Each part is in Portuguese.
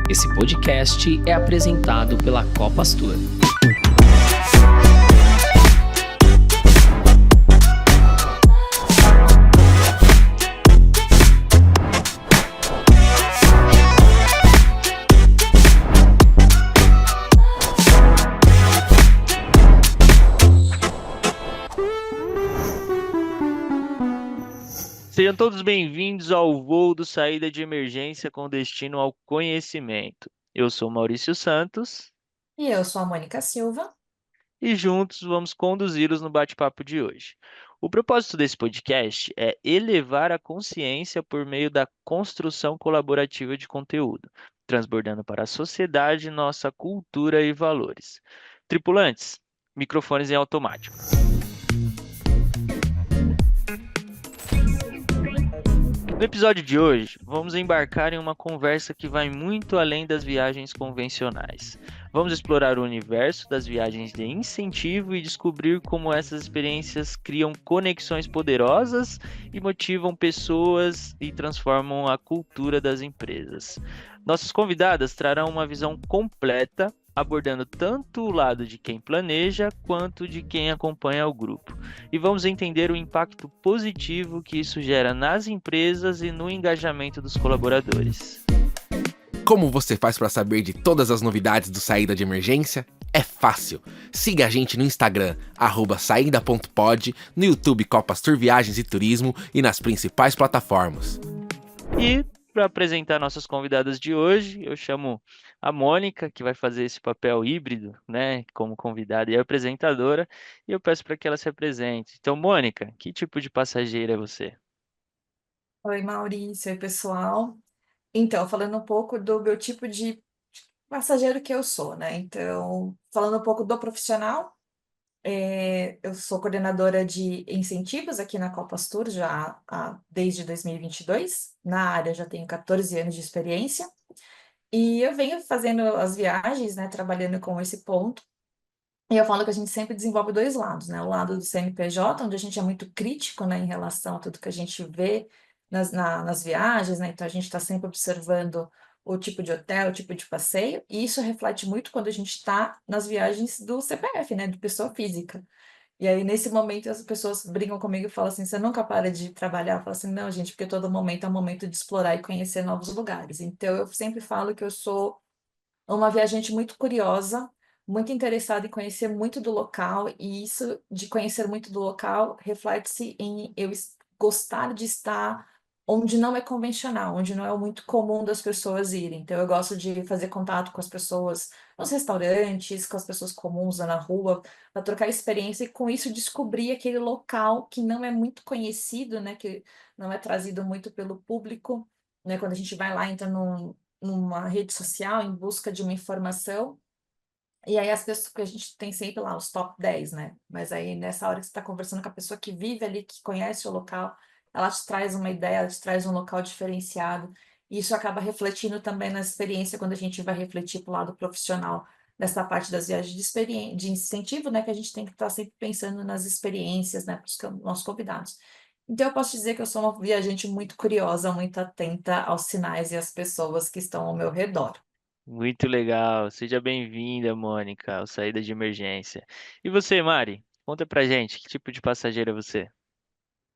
Esse podcast é apresentado pela Copastor. Sejam todos bem-vindos ao voo do Saída de Emergência com destino ao conhecimento. Eu sou Maurício Santos E eu sou a Mônica Silva. e juntos vamos conduzi-los no bate-papo de hoje. O propósito desse podcast é elevar a consciência por meio da construção colaborativa de conteúdo, transbordando para a sociedade nossa cultura e valores. Tripulantes, microfones em automático. No episódio de hoje, vamos embarcar em uma conversa que vai muito além das viagens convencionais. Vamos explorar o universo das viagens de incentivo e descobrir como essas experiências criam conexões poderosas e motivam pessoas e transformam a cultura das empresas. Nossas convidadas trarão uma visão completa, abordando tanto o lado de quem planeja quanto de quem acompanha o grupo. E vamos entender o impacto positivo que isso gera nas empresas e no engajamento dos colaboradores. Como você faz para saber de todas as novidades do Saída de Emergência? É fácil. Siga a gente no Instagram, @saída.pod, no YouTube Copastor Viagens e Turismo e nas principais plataformas. E para apresentar nossas convidadas de hoje, eu chamo a Mônica, que vai fazer esse papel híbrido, né, como convidada e apresentadora, e eu peço para que ela se apresente. Então, Mônica, que tipo de passageira é você? Oi, Maurício. Oi, pessoal. Então, falando um pouco do meu tipo de passageiro que eu sou, né? Então, falando um pouco do profissional, eu sou coordenadora de incentivos aqui na Copastur desde 2022. Na área já tenho 14 anos de experiência e eu venho fazendo as viagens, né? Trabalhando com esse ponto. E eu falo que a gente sempre desenvolve dois lados, né? O lado do CNPJ, onde a gente é muito crítico, né, em relação a tudo que a gente vê nas viagens, né? Então a gente está sempre observando o tipo de hotel, o tipo de passeio, e isso reflete muito quando a gente está nas viagens do CPF, né? Do pessoa física. E aí, nesse momento, as pessoas brincam comigo e falam assim: você nunca para de trabalhar? Eu falo assim: não, gente, porque todo momento é um momento de explorar e conhecer novos lugares. Então, eu sempre falo que eu sou uma viajante muito curiosa, muito interessada em conhecer muito do local, e isso de conhecer muito do local reflete-se em gostar de estar onde não é convencional, onde não é muito comum das pessoas irem. Então, eu gosto de fazer contato com as pessoas nos restaurantes, com as pessoas comuns lá na rua, para trocar experiência e com isso descobrir aquele local que não é muito conhecido, né, que não é trazido muito pelo público, né, quando a gente vai lá, entra numa rede social em busca de uma informação, e aí as pessoas que a gente tem sempre lá os top 10, né? Mas aí nessa hora que você está conversando com a pessoa que vive ali, que conhece o local, ela te traz uma ideia, ela te traz um local diferenciado, e isso acaba refletindo também na experiência quando a gente vai refletir para o lado profissional nessa parte das viagens de incentivo, né? Que a gente tem que estar sempre pensando nas experiências, né, para os nossos convidados. Então, eu posso dizer que eu sou uma viajante muito curiosa, muito atenta aos sinais e às pessoas que estão ao meu redor. Muito legal. Seja bem-vinda, Mônica, ao Saída de Emergência. E você, Mari? Conta pra gente, que tipo de passageira é você?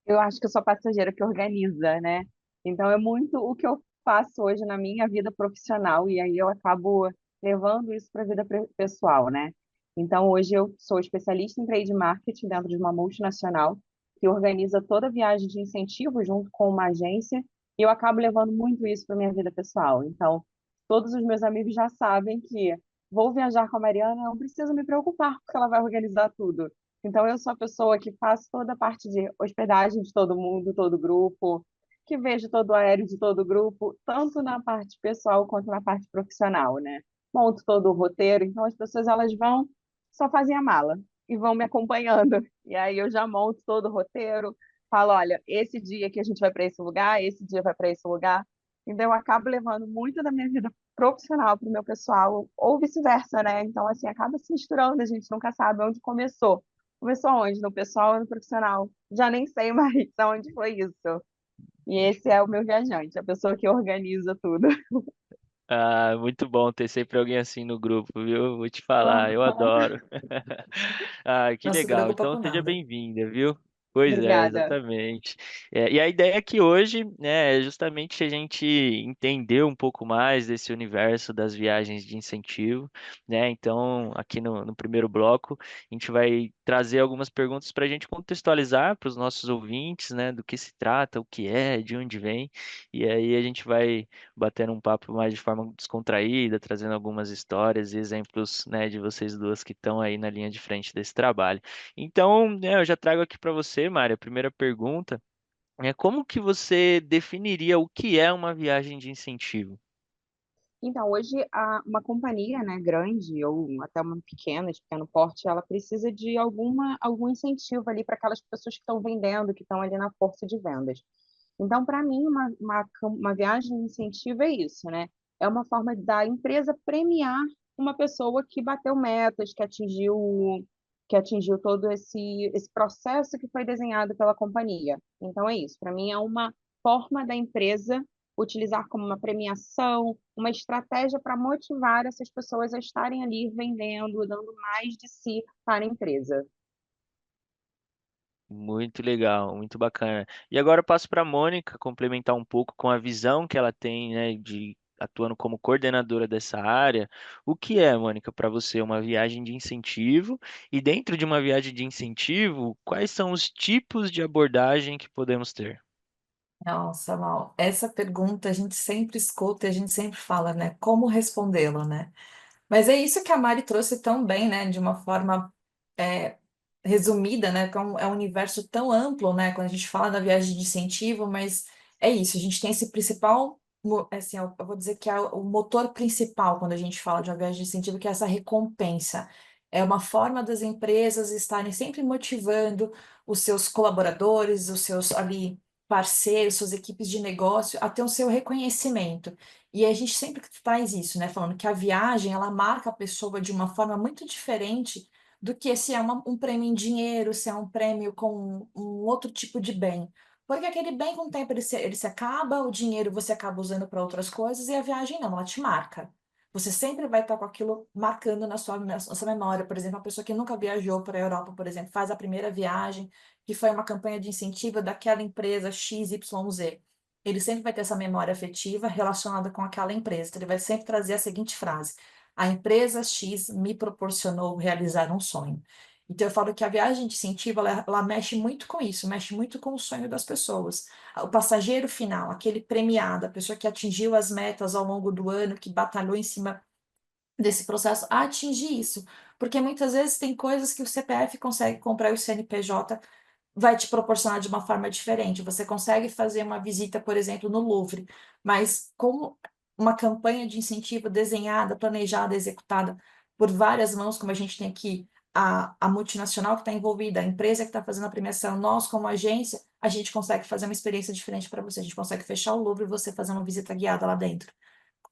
Eu acho que eu sou passageira que organiza, né? Então é muito o que eu faço hoje na minha vida profissional e aí eu acabo levando isso para a vida pessoal, né? Então hoje eu sou especialista em trade marketing dentro de uma multinacional que organiza toda a viagem de incentivo junto com uma agência e eu acabo levando muito isso para minha vida pessoal. Então todos os meus amigos já sabem que vou viajar com a Mariana, não preciso me preocupar porque ela vai organizar tudo. Então, eu sou a pessoa que faço toda a parte de hospedagem de todo mundo, todo grupo, que vejo todo o aéreo de todo grupo, tanto na parte pessoal quanto na parte profissional, né? Monto todo o roteiro, então as pessoas elas vão, só fazem a mala e vão me acompanhando. E aí eu já monto todo o roteiro, falo, olha, esse dia que a gente vai para esse lugar, esse dia vai para esse lugar. Então eu acabo levando muito da minha vida profissional para o meu pessoal, ou vice-versa, né? Então, assim, acaba se misturando, a gente nunca sabe onde começou. Começou onde? No pessoal ou no profissional? Já nem sei mais onde foi isso. E esse é o meu viajante, a pessoa que organiza tudo. Ah, muito bom ter sempre alguém assim no grupo, viu? Vou te falar, eu adoro. Ah, que Não se legal. preocupa Então com seja nada. bem-vinda, viu? Pois é, Obrigada. exatamente. E a ideia aqui hoje, né, é justamente a gente entender um pouco mais desse universo das viagens de incentivo, né? Então, aqui no primeiro bloco, a gente vai trazer algumas perguntas para a gente contextualizar para os nossos ouvintes, né, do que se trata, o que é, de onde vem, e aí a gente vai batendo um papo mais de forma descontraída, trazendo algumas histórias e exemplos, né, de vocês duas que estão aí na linha de frente desse trabalho. Então, né, eu já trago aqui para você, Mária, a primeira pergunta é como que você definiria o que é uma viagem de incentivo? Então, hoje, uma companhia, né, grande ou até uma pequena, de pequeno porte, ela precisa de algum incentivo ali para aquelas pessoas que estão vendendo, que estão ali na força de vendas. Então, para mim, uma viagem de incentivo é isso, né? É uma forma da empresa premiar uma pessoa que bateu metas, que atingiu todo esse processo que foi desenhado pela companhia. Então, é isso. Para mim, é uma forma da empresa utilizar como uma premiação, uma estratégia para motivar essas pessoas a estarem ali vendendo, dando mais de si para a empresa. Muito legal, muito bacana. E agora eu passo para a Mônica complementar um pouco com a visão que ela tem, né, de atuando como coordenadora dessa área. O que é, Mônica, para você uma viagem de incentivo? E dentro de uma viagem de incentivo, quais são os tipos de abordagem que podemos ter? Nossa, Mal, essa pergunta a gente sempre escuta e a gente sempre fala, né? Como respondê-la, né? Mas é isso que a Mari trouxe tão bem, né? De uma forma é, resumida, né? Que é um universo tão amplo, né? Quando a gente fala da viagem de incentivo, mas é isso, a gente tem esse principal, assim, eu vou dizer que é o motor principal quando a gente fala de uma viagem de incentivo, que é essa recompensa. É uma forma das empresas estarem sempre motivando os seus colaboradores, os seus ali parceiros, suas equipes de negócio a ter o seu reconhecimento. E a gente sempre traz isso, né? Falando que a viagem, ela marca a pessoa de uma forma muito diferente do que se é um prêmio em dinheiro, se é um prêmio com um outro tipo de bem. Porque aquele bem, com o tempo, ele se acaba, o dinheiro você acaba usando para outras coisas, e a viagem não, ela te marca. Você sempre vai estar com aquilo marcando na sua memória. Por exemplo, uma pessoa que nunca viajou para a Europa, por exemplo, faz a primeira viagem, que foi uma campanha de incentivo daquela empresa XYZ. Ele sempre vai ter essa memória afetiva relacionada com aquela empresa. Então, ele vai sempre trazer a seguinte frase: a empresa X me proporcionou realizar um sonho. Então, eu falo que a viagem de incentivo, ela mexe muito com isso, mexe muito com o sonho das pessoas. O passageiro final, aquele premiado, a pessoa que atingiu as metas ao longo do ano, que batalhou em cima desse processo, a atingir isso. Porque muitas vezes tem coisas que o CPF consegue comprar e o CNPJ vai te proporcionar de uma forma diferente. Você consegue fazer uma visita, por exemplo, no Louvre, mas com uma campanha de incentivo desenhada, planejada, executada por várias mãos, como a gente tem aqui, a multinacional que está envolvida, a empresa que está fazendo a premiação, nós, como agência, a gente consegue fazer uma experiência diferente para você. A gente consegue fechar o Louvre e você fazer uma visita guiada lá dentro,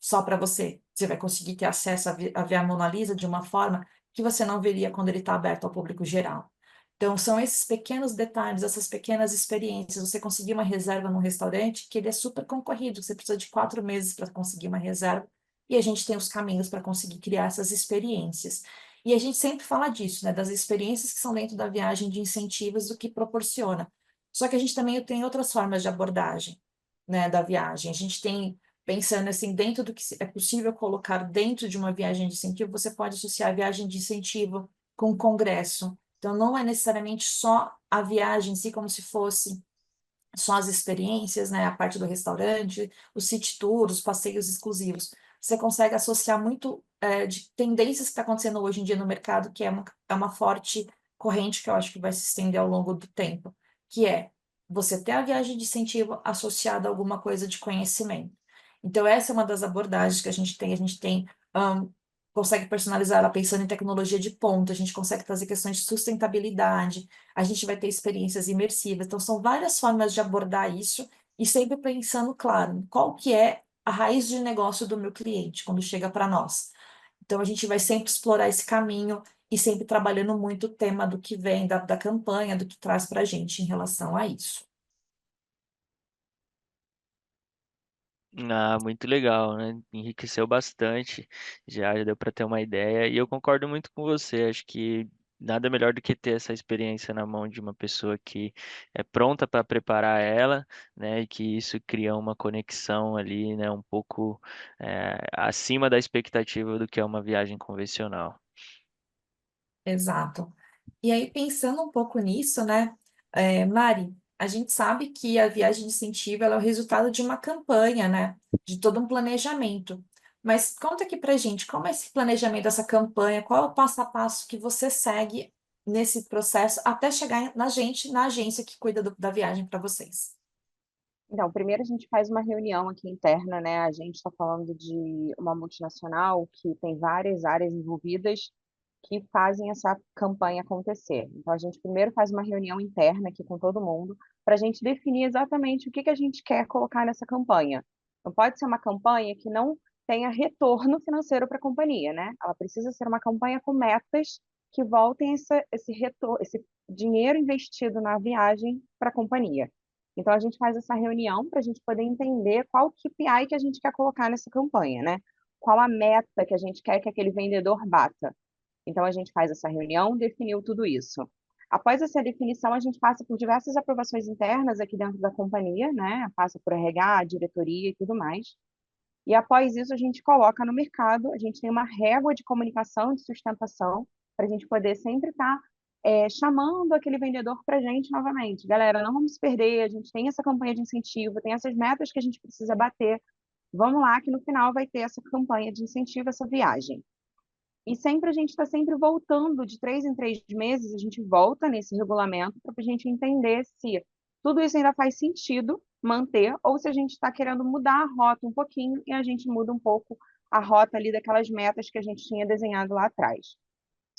só para você. Você vai conseguir ter acesso a ver a Mona Lisa de uma forma que você não veria quando ele está aberto ao público geral. Então, são esses pequenos detalhes, essas pequenas experiências. Você conseguir uma reserva num restaurante, que ele é super concorrido, você precisa de 4 meses para conseguir uma reserva, e a gente tem os caminhos para conseguir criar essas experiências. E a gente sempre fala disso, né, das experiências que são dentro da viagem de incentivos, do que proporciona. Só que a gente também tem outras formas de abordagem, né, da viagem. A gente tem, pensando assim, dentro do que é possível colocar dentro de uma viagem de incentivo, você pode associar a viagem de incentivo com o congresso. Então, não é necessariamente só a viagem em si, como se fosse só as experiências, né? A parte do restaurante, os city tours, os passeios exclusivos. Você consegue associar muito de tendências que está acontecendo hoje em dia no mercado, que é uma forte corrente que eu acho que vai se estender ao longo do tempo, que é você ter a viagem de incentivo associada a alguma coisa de conhecimento. Então, essa é uma das abordagens que a gente tem. A gente tem consegue personalizar ela pensando em tecnologia de ponta, a gente consegue trazer questões de sustentabilidade, a gente vai ter experiências imersivas. Então, são várias formas de abordar isso e sempre pensando, claro, qual que é a raiz de negócio do meu cliente quando chega para nós. Então, a gente vai sempre explorar esse caminho e sempre trabalhando muito o tema do que vem da campanha, do que traz para a gente em relação a isso. Ah, muito legal, né? Enriqueceu bastante, já deu para ter uma ideia. E eu concordo muito com você. Acho que nada melhor do que ter essa experiência na mão de uma pessoa que é pronta para preparar ela, né? E que isso cria uma conexão ali, né? Um pouco acima da expectativa do que é uma viagem convencional. Exato. E aí, pensando um pouco nisso, né, Mari, a gente sabe que a viagem de incentivo ela é o resultado de uma campanha, né, de todo um planejamento. Mas conta aqui pra gente, como é esse planejamento dessa campanha, qual é o passo a passo que você segue nesse processo até chegar na gente, na agência que cuida da viagem para vocês? Então, primeiro a gente faz uma reunião aqui interna, né? A gente está falando de uma multinacional que tem várias áreas envolvidas que fazem essa campanha acontecer. Então, a gente primeiro faz uma reunião interna aqui com todo mundo para a gente definir exatamente o que que a gente quer colocar nessa campanha. Não pode ser uma campanha que não tenha retorno financeiro para a companhia, né? Ela precisa ser uma campanha com metas que voltem esse retorno, esse dinheiro investido na viagem para a companhia. Então, a gente faz essa reunião para a gente poder entender qual KPI que a gente quer colocar nessa campanha, né? Qual a meta que a gente quer que aquele vendedor bata. Então, a gente faz essa reunião, definiu tudo isso. Após essa definição, a gente passa por diversas aprovações internas aqui dentro da companhia, né? Passa por RH, diretoria e tudo mais. E após isso, a gente coloca no mercado, a gente tem uma régua de comunicação, de sustentação, para a gente poder sempre estar chamando aquele vendedor para a gente novamente. Galera, não vamos se perder, a gente tem essa campanha de incentivo, tem essas metas que a gente precisa bater. Vamos lá, que no final vai ter essa campanha de incentivo, essa viagem. E sempre a gente está sempre voltando, de 3 em 3 meses, a gente volta nesse regulamento para a gente entender se tudo isso ainda faz sentido manter, ou se a gente está querendo mudar a rota um pouquinho e a gente muda um pouco a rota ali daquelas metas que a gente tinha desenhado lá atrás.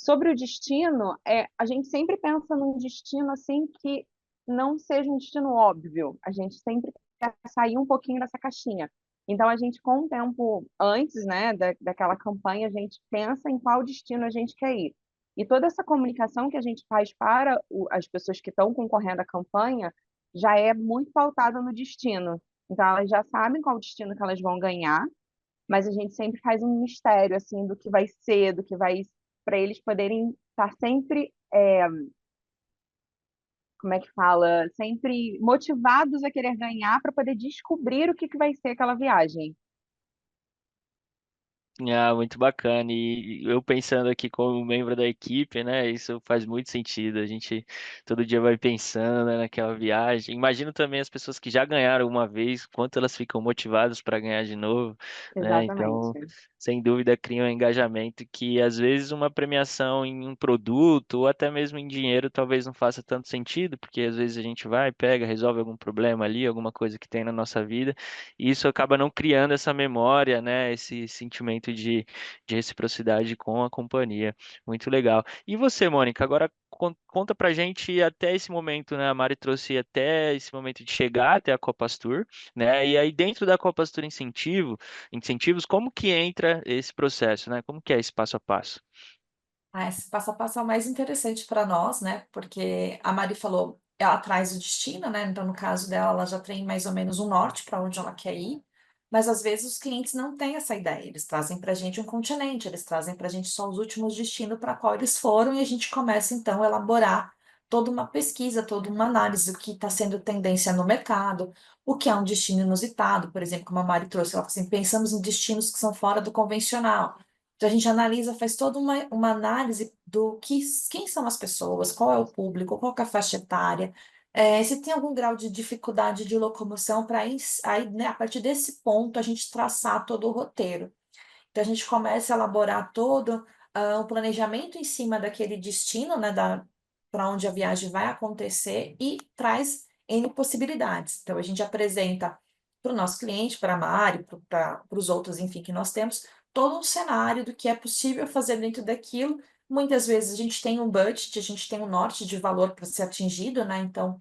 Sobre o destino, a gente sempre pensa num destino assim que não seja um destino óbvio. A gente sempre quer sair um pouquinho dessa caixinha. Então, a gente, com o tempo antes, né, daquela campanha, a gente pensa em qual destino a gente quer ir. E toda essa comunicação que a gente faz para as pessoas que estão concorrendo à campanha já é muito pautada no destino. Então, elas já sabem qual destino que elas vão ganhar, mas a gente sempre faz um mistério assim do que vai ser, do que vai para eles poderem estar sempre, como é que fala, sempre motivados a querer ganhar para poder descobrir o que que vai ser aquela viagem. Ah, muito bacana. E eu pensando aqui como membro da equipe, né? Isso faz muito sentido. A gente todo dia vai pensando, né, naquela viagem. Imagino também as pessoas que já ganharam uma vez, quanto elas ficam motivadas para ganhar de novo, né? Então, Exatamente. sem dúvida, cria um engajamento que às vezes uma premiação em um produto ou até mesmo em dinheiro talvez não faça tanto sentido, porque às vezes a gente vai, pega, resolve algum problema ali, alguma coisa que tem na nossa vida. E isso acaba não criando essa memória, né? Esse sentimento de reciprocidade com a companhia. Muito legal. E você, Mônica, agora conta pra gente até esse momento, né? A Mari trouxe até esse momento de chegar até a Copas Tour, né? E aí dentro da Copas Tour incentivos, como que entra esse processo, né? Como que é esse passo a passo? Ah, esse passo a passo é o mais interessante para nós, né? Porque a Mari falou, ela traz o destino, né? Então, no caso dela, ela já tem mais ou menos um norte para onde ela quer ir. Mas às vezes os clientes não têm essa ideia. Eles trazem para a gente um continente, eles trazem para a gente só os últimos destinos para qual eles foram, e a gente começa então a elaborar toda uma pesquisa, toda uma análise do que está sendo tendência no mercado, o que é um destino inusitado, por exemplo, como a Mari trouxe, ela falou assim, pensamos em destinos que são fora do convencional. Então, a gente analisa, faz toda uma análise do que, quem são as pessoas, qual é o público, qual que é a faixa etária, se tem algum grau de dificuldade de locomoção, para aí, né, a partir desse ponto, a gente traçar todo o roteiro. Então, a gente começa a elaborar todo um planejamento em cima daquele destino, né, para onde a viagem vai acontecer e traz N possibilidades. Então, a gente apresenta para o nosso cliente, para a Mari, para os outros, enfim, que nós temos, todo um cenário do que é possível fazer dentro daquilo. Muitas vezes a gente tem um budget, a gente tem um norte de valor para ser atingido, né? Então,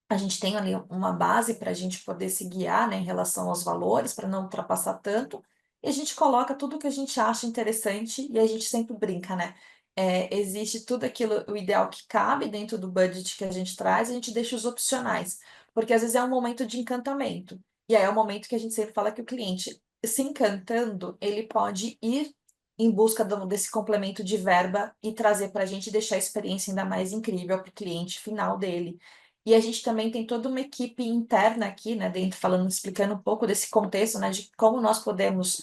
a gente tem ali uma base para a gente poder se guiar, né, em relação aos valores, para não ultrapassar tanto, e a gente coloca tudo que a gente acha interessante e a gente sempre brinca, né? Existe tudo aquilo, o ideal que cabe dentro do budget que a gente traz, a gente deixa os opcionais, porque às vezes é um momento de encantamento. E aí é o momento que a gente sempre fala que o cliente, se encantando, ele pode ir em busca desse complemento de verba e trazer para a gente, deixar a experiência ainda mais incrível para o cliente final dele. E a gente também tem toda uma equipe interna aqui, né, dentro, falando, explicando um pouco desse contexto, né, de como nós podemos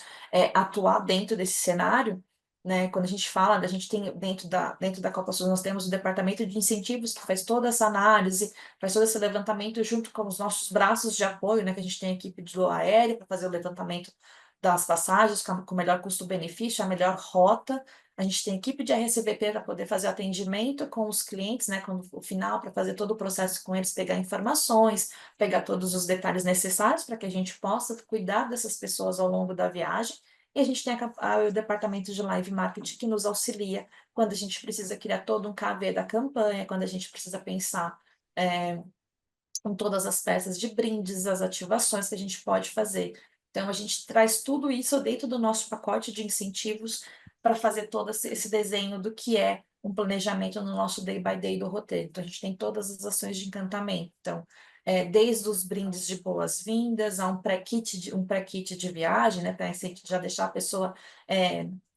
atuar dentro desse cenário, né, quando a gente fala, a gente tem dentro da Copa Sul, nós temos o departamento de incentivos que faz toda essa análise, faz todo esse levantamento junto com os nossos braços de apoio, né, que a gente tem a equipe de voo aéreo para fazer o levantamento das passagens com o melhor custo-benefício, a melhor rota. A gente tem equipe de RSVP para poder fazer atendimento com os clientes, né, com o final, para fazer todo o processo com eles, pegar informações, pegar todos os detalhes necessários para que a gente possa cuidar dessas pessoas ao longo da viagem. E a gente tem o departamento de live marketing que nos auxilia quando a gente precisa criar todo um KV da campanha, quando a gente precisa pensar com todas as peças de brindes, as ativações que a gente pode fazer. Então, a gente traz tudo isso dentro do nosso pacote de incentivos para fazer todo esse desenho do que é um planejamento no nosso day by day do roteiro. Então, a gente tem todas as ações de encantamento. Então, desde os brindes de boas-vindas a um pré-kit de viagem, né, para já deixar a pessoa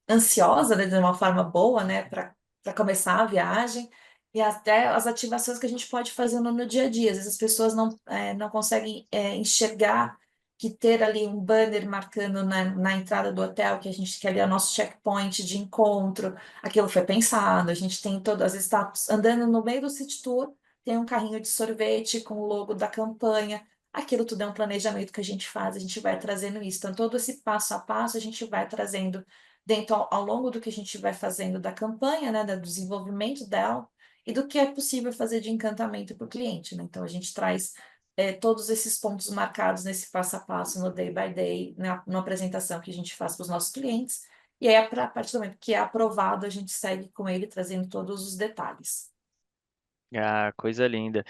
ansiosa, né, de uma forma boa, né, para começar a viagem. E até as ativações que a gente pode fazer no dia a dia. Às vezes as pessoas não conseguem enxergar que ter ali um banner marcando na entrada do hotel, que ali é o nosso checkpoint de encontro, aquilo foi pensado. A gente tem todo, às vezes está andando no meio do city tour, tem um carrinho de sorvete com o logo da campanha. Aquilo tudo é um planejamento que a gente faz, a gente vai trazendo isso. Então, todo esse passo a passo a gente vai trazendo dentro ao longo do que a gente vai fazendo da campanha, né, do desenvolvimento dela e do que é possível fazer de encantamento para o cliente, né? Então, a gente traz todos esses pontos marcados nesse passo a passo, no day by day, na apresentação que a gente faz para os nossos clientes, e aí, a partir do momento que é aprovado, a gente segue com ele, trazendo todos os detalhes. Ah, coisa linda.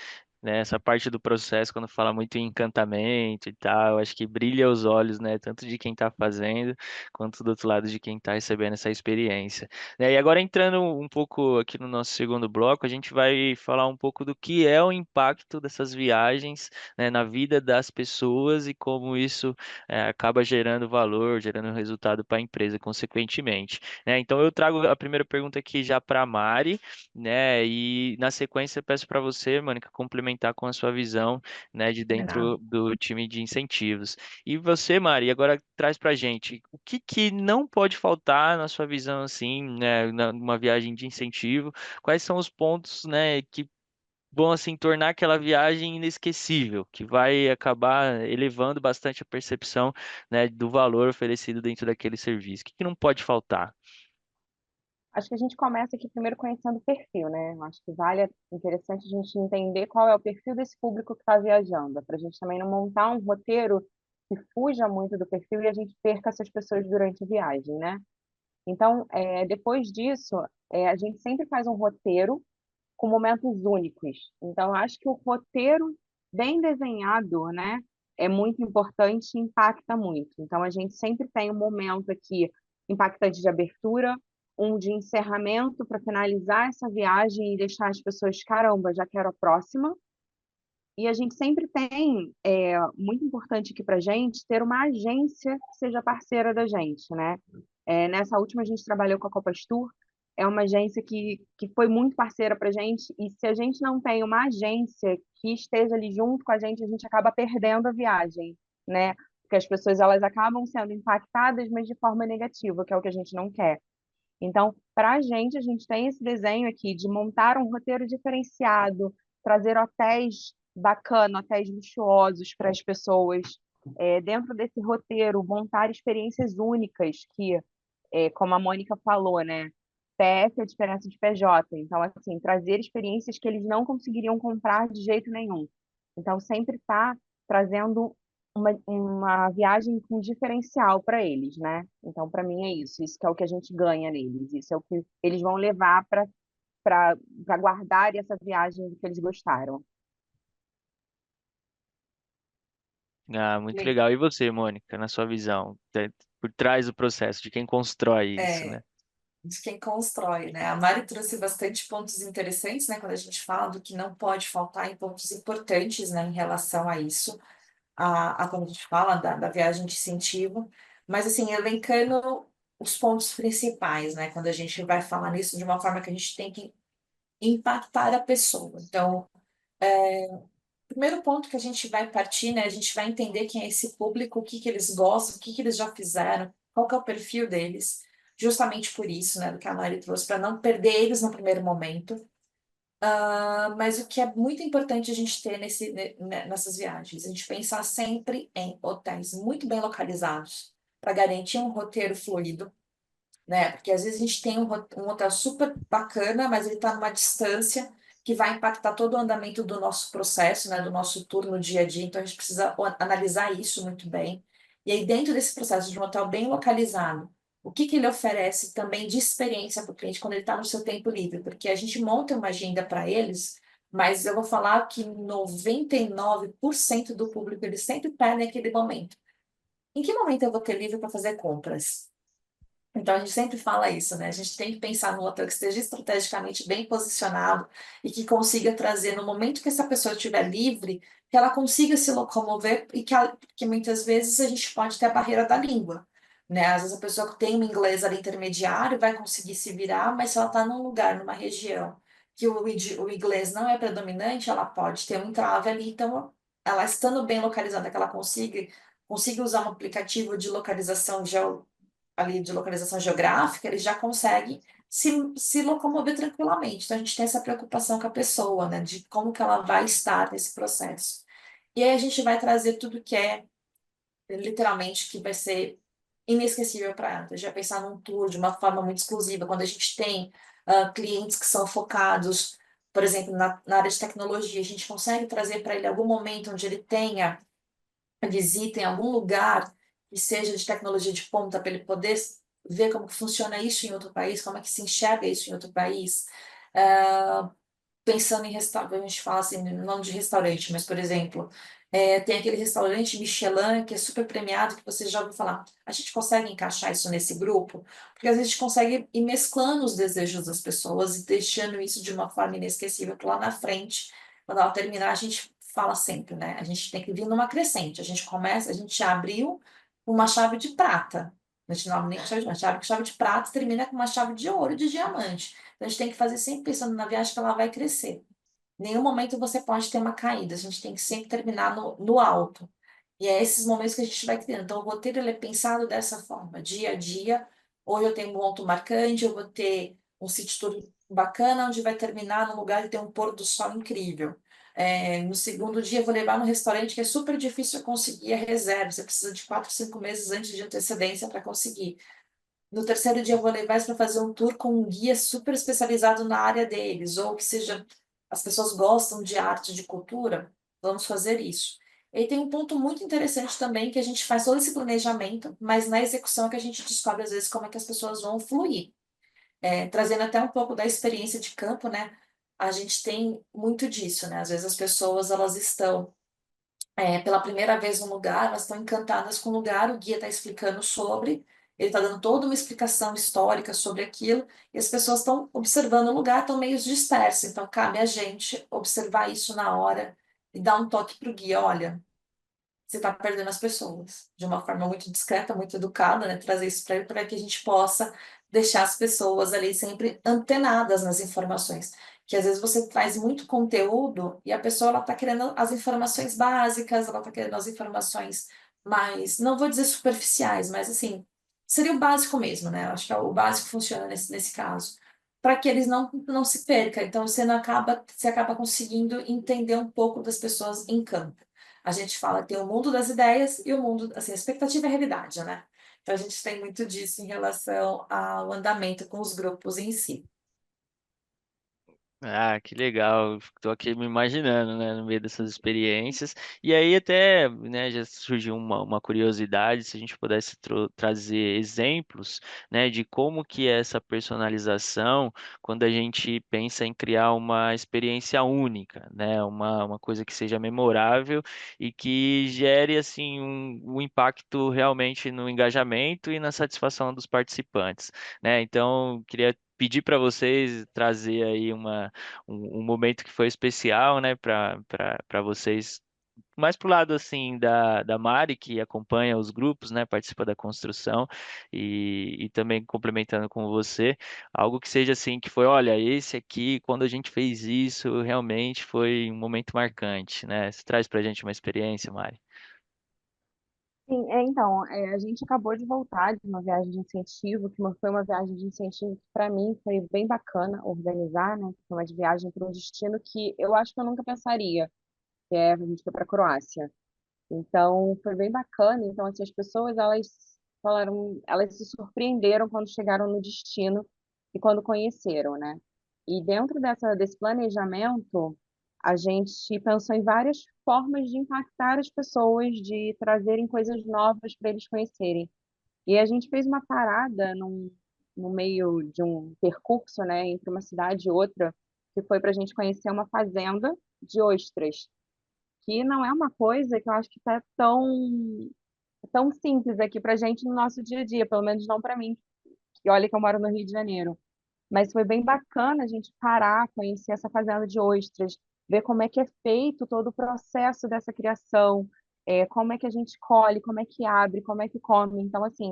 Né, essa parte do processo, quando fala muito em encantamento e tal, acho que brilha os olhos, né? Tanto de quem está fazendo, quanto do outro lado de quem está recebendo essa experiência. Né, e agora entrando um pouco aqui no nosso segundo bloco, a gente vai falar um pouco do que é o impacto dessas viagens, né, na vida das pessoas e como isso acaba gerando valor, gerando resultado para a empresa, consequentemente. Né? Então eu trago a primeira pergunta aqui já para a Mari, né? E na sequência eu peço para você, Mônica, complementar com a sua visão, né, de Legal. dentro do time de incentivos. E você, Mari, agora traz para gente o que que não pode faltar na sua visão, assim, né, numa viagem de incentivo? Quais são os pontos, né, que vão assim tornar aquela viagem inesquecível, que vai acabar elevando bastante a percepção, né, do valor oferecido dentro daquele serviço? O que que não pode faltar? Acho que a gente começa aqui primeiro conhecendo o perfil, né? Acho que vale, interessante a gente entender qual é o perfil desse público que está viajando, para a gente também não montar um roteiro que fuja muito do perfil e a gente perca essas pessoas durante a viagem, né? Então, depois disso, a gente sempre faz um roteiro com momentos únicos. Então, eu acho que o roteiro bem desenhado, né, é muito importante e impacta muito. Então, a gente sempre tem um momento aqui impactante de abertura, um de encerramento para finalizar essa viagem e deixar as pessoas, caramba, já quero a próxima. E a gente sempre tem, muito importante aqui para a gente, ter uma agência que seja parceira da gente, né? Nessa última a gente trabalhou com a Copas Tour, é uma agência que foi muito parceira para a gente, e se a gente não tem uma agência que esteja ali junto com a gente acaba perdendo a viagem, né? Porque as pessoas elas acabam sendo impactadas, mas de forma negativa, que é o que a gente não quer. Então, para a gente tem esse desenho aqui de montar um roteiro diferenciado, trazer hotéis bacanas, hotéis luxuosos para as pessoas. Dentro desse roteiro, montar experiências únicas, que, como a Mônica falou, né? PF é a diferença de PJ. Então, assim, trazer experiências que eles não conseguiriam comprar de jeito nenhum. Então, sempre está trazendo uma viagem com diferencial para eles, né? Então, para mim é isso que é o que a gente ganha neles, isso é o que eles vão levar para guardar essa viagem que eles gostaram. Ah, muito legal. E você, Mônica, na sua visão, por trás do processo, de quem constrói isso, É, né? de quem constrói, né? A Mari trouxe bastante pontos interessantes, né? Quando a gente fala do que não pode faltar em pontos importantes, né, em relação a isso. quando a gente fala da viagem de incentivo, mas assim, elencando os pontos principais, né? Quando a gente vai falar nisso de uma forma que a gente tem que impactar a pessoa. Então, o primeiro ponto que a gente vai partir, né? A gente vai entender quem é esse público, o que que eles gostam, o que que eles já fizeram, qual que é o perfil deles, justamente por isso, né? Do que a Mari trouxe, para não perder eles no primeiro momento. Mas o que é muito importante a gente ter nessas viagens, a gente pensar sempre em hotéis muito bem localizados, para garantir um roteiro fluido, né? Porque às vezes a gente tem um hotel super bacana, mas ele está numa distância que vai impactar todo o andamento do nosso processo, né? Do nosso tour no dia a dia, então a gente precisa analisar isso muito bem. E aí, dentro desse processo de um hotel bem localizado, o que que ele oferece também de experiência para o cliente quando ele está no seu tempo livre? Porque a gente monta uma agenda para eles, mas eu vou falar que 99% do público eles sempre pedem aquele momento. Em que momento eu vou ter livre para fazer compras? Então, a gente sempre fala isso, né? A gente tem que pensar no hotel que esteja estrategicamente bem posicionado e que consiga trazer, no momento que essa pessoa estiver livre, que ela consiga se locomover e que muitas vezes a gente pode ter a barreira da língua, né? Às vezes a pessoa que tem um inglês ali intermediário vai conseguir se virar, mas se ela está num lugar, numa região que o inglês não é predominante, ela pode ter um entrave ali. Então, ela estando bem localizada, que ela consiga usar um aplicativo de localização ali de localização geográfica, ele já consegue se locomover tranquilamente. Então, a gente tem essa preocupação com a pessoa, né, de como que ela vai estar nesse processo. E aí a gente vai trazer tudo que é, literalmente, que vai ser inesquecível para ela. A gente vai pensar num tour de uma forma muito exclusiva, quando a gente tem clientes que são focados, por exemplo, na área de tecnologia, a gente consegue trazer para ele algum momento onde ele tenha visita em algum lugar que seja de tecnologia de ponta para ele poder ver como que funciona isso em outro país, como é que se enxerga isso em outro país. Ah, Pensando em restaurante, a gente fala assim, nome de restaurante, mas, por exemplo, tem aquele restaurante Michelin que é super premiado, que você já ouviu falar. A gente consegue encaixar isso nesse grupo? Porque às vezes a gente consegue ir mesclando os desejos das pessoas e deixando isso de uma forma inesquecível, que lá na frente, quando ela terminar, a gente fala sempre, né? A gente tem que vir numa crescente. A gente começa, a gente abriu uma chave de prata. A gente não abre nem com chave de prata, a gente abre com chave de prata e termina com uma chave de ouro e de diamante. Então, a gente tem que fazer sempre pensando na viagem que ela vai crescer. Em nenhum momento você pode ter uma caída, a gente tem que sempre terminar no alto. E é esses momentos que a gente vai criando. Então, o roteiro ele é pensado dessa forma, dia a dia. Hoje eu tenho um ponto marcante, eu vou ter um city tour bacana, onde vai terminar num lugar que tem um pôr do sol incrível. No segundo dia, eu vou levar num restaurante que é super difícil eu conseguir a reserva. Você precisa de 4, 5 meses antes de antecedência para conseguir. No terceiro dia, eu vou levar eles para fazer um tour com um guia super especializado na área deles, ou que seja, as pessoas gostam de arte, de cultura, vamos fazer isso. E tem um ponto muito interessante também, que a gente faz todo esse planejamento, mas na execução é que a gente descobre, às vezes, como é que as pessoas vão fluir. Trazendo até um pouco da experiência de campo, né? A gente tem muito disso, né? Às vezes as pessoas, elas estão pela primeira vez no lugar, elas estão encantadas com o lugar, o guia está explicando sobre, ele está dando toda uma explicação histórica sobre aquilo, e as pessoas estão observando o lugar, estão meio dispersas, então cabe a gente observar isso na hora e dar um toque para o guia, olha, você está perdendo as pessoas, de uma forma muito discreta, muito educada, né? Trazer isso para ele, para que a gente possa deixar as pessoas ali sempre antenadas nas informações. Que às vezes você traz muito conteúdo e a pessoa ela está querendo as informações básicas, ela está querendo as informações mais, não vou dizer superficiais, mas assim, seria o básico mesmo, né? Eu acho que o básico funciona nesse caso. Para que eles não se percam. Então, você acaba conseguindo entender um pouco das pessoas em campo. A gente fala que tem o mundo das ideias e o mundo, assim, a expectativa é a realidade, né? Então a gente tem muito disso em relação ao andamento com os grupos em si. Ah, que legal. Estou aqui me imaginando, né, no meio dessas experiências. E aí até, né, já surgiu uma curiosidade, se a gente pudesse trazer exemplos, né, de como que é essa personalização quando a gente pensa em criar uma experiência única, né, uma coisa que seja memorável e que gere, assim, um impacto realmente no engajamento e na satisfação dos participantes, né? Então, queria pedir para vocês trazer aí um momento que foi especial, né, para vocês mais pro lado assim da Mari, que acompanha os grupos, né, participa da construção e também complementando com você, algo que seja assim, que foi, olha, esse aqui, quando a gente fez isso, realmente foi um momento marcante, né? Você traz pra gente uma experiência, Mari? Sim, então, a gente acabou de voltar de uma viagem de incentivo, foi uma viagem de incentivo que para mim foi bem bacana organizar, né? Foi uma viagem para um destino que eu acho que eu nunca pensaria, que é a gente foi para a Croácia. Então, foi bem bacana. Então, assim, as pessoas, elas falaram, elas se surpreenderam quando chegaram no destino e quando conheceram, né? E dentro desse planejamento, a gente pensou em várias formas de impactar as pessoas, de trazerem coisas novas para eles conhecerem. E a gente fez uma parada no meio de um percurso, né, entre uma cidade e outra, que foi para a gente conhecer uma fazenda de ostras, que não é uma coisa que eu acho que está tão simples aqui para a gente no nosso dia a dia, pelo menos não para mim, que olha que eu moro no Rio de Janeiro. Mas foi bem bacana a gente parar, conhecer essa fazenda de ostras, ver como é que é feito todo o processo dessa criação, como é que a gente colhe, como é que abre, como é que come. Então, assim,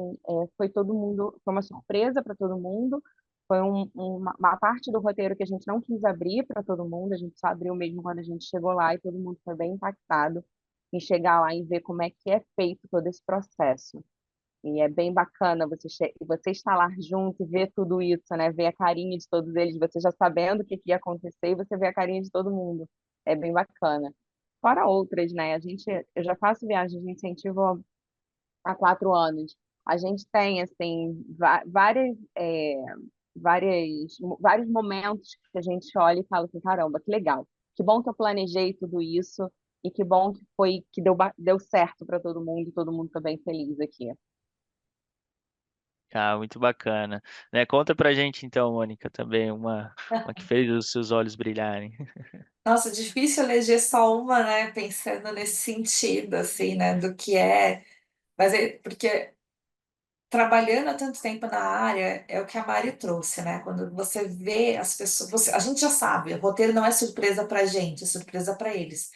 foi todo mundo, foi uma surpresa para todo mundo. Foi uma parte do roteiro que a gente não quis abrir para todo mundo, a gente só abriu mesmo quando a gente chegou lá e todo mundo foi bem impactado em chegar lá e ver como é que é feito todo esse processo. E é bem bacana você estar lá junto e ver tudo isso, né? Ver a carinha de todos eles, você já sabendo o que ia acontecer e você vê a carinha de todo mundo. É bem bacana. Fora outras, né? Eu já faço viagem de incentivo há 4 anos. A gente tem, assim, vários momentos que a gente olha e fala assim, caramba, que legal. Que bom que eu planejei tudo isso e que bom que foi que deu certo para todo mundo e todo mundo tá bem feliz aqui. Ah, muito bacana. Né, conta pra gente então, Mônica, também uma que fez os seus olhos brilharem. Nossa, difícil eleger só uma, né? Pensando nesse sentido, assim, né? Do que é. Mas é porque trabalhando há tanto tempo na área, é o que a Mari trouxe, né? Quando você vê as pessoas, a gente já sabe, o roteiro não é surpresa pra gente, é surpresa para eles.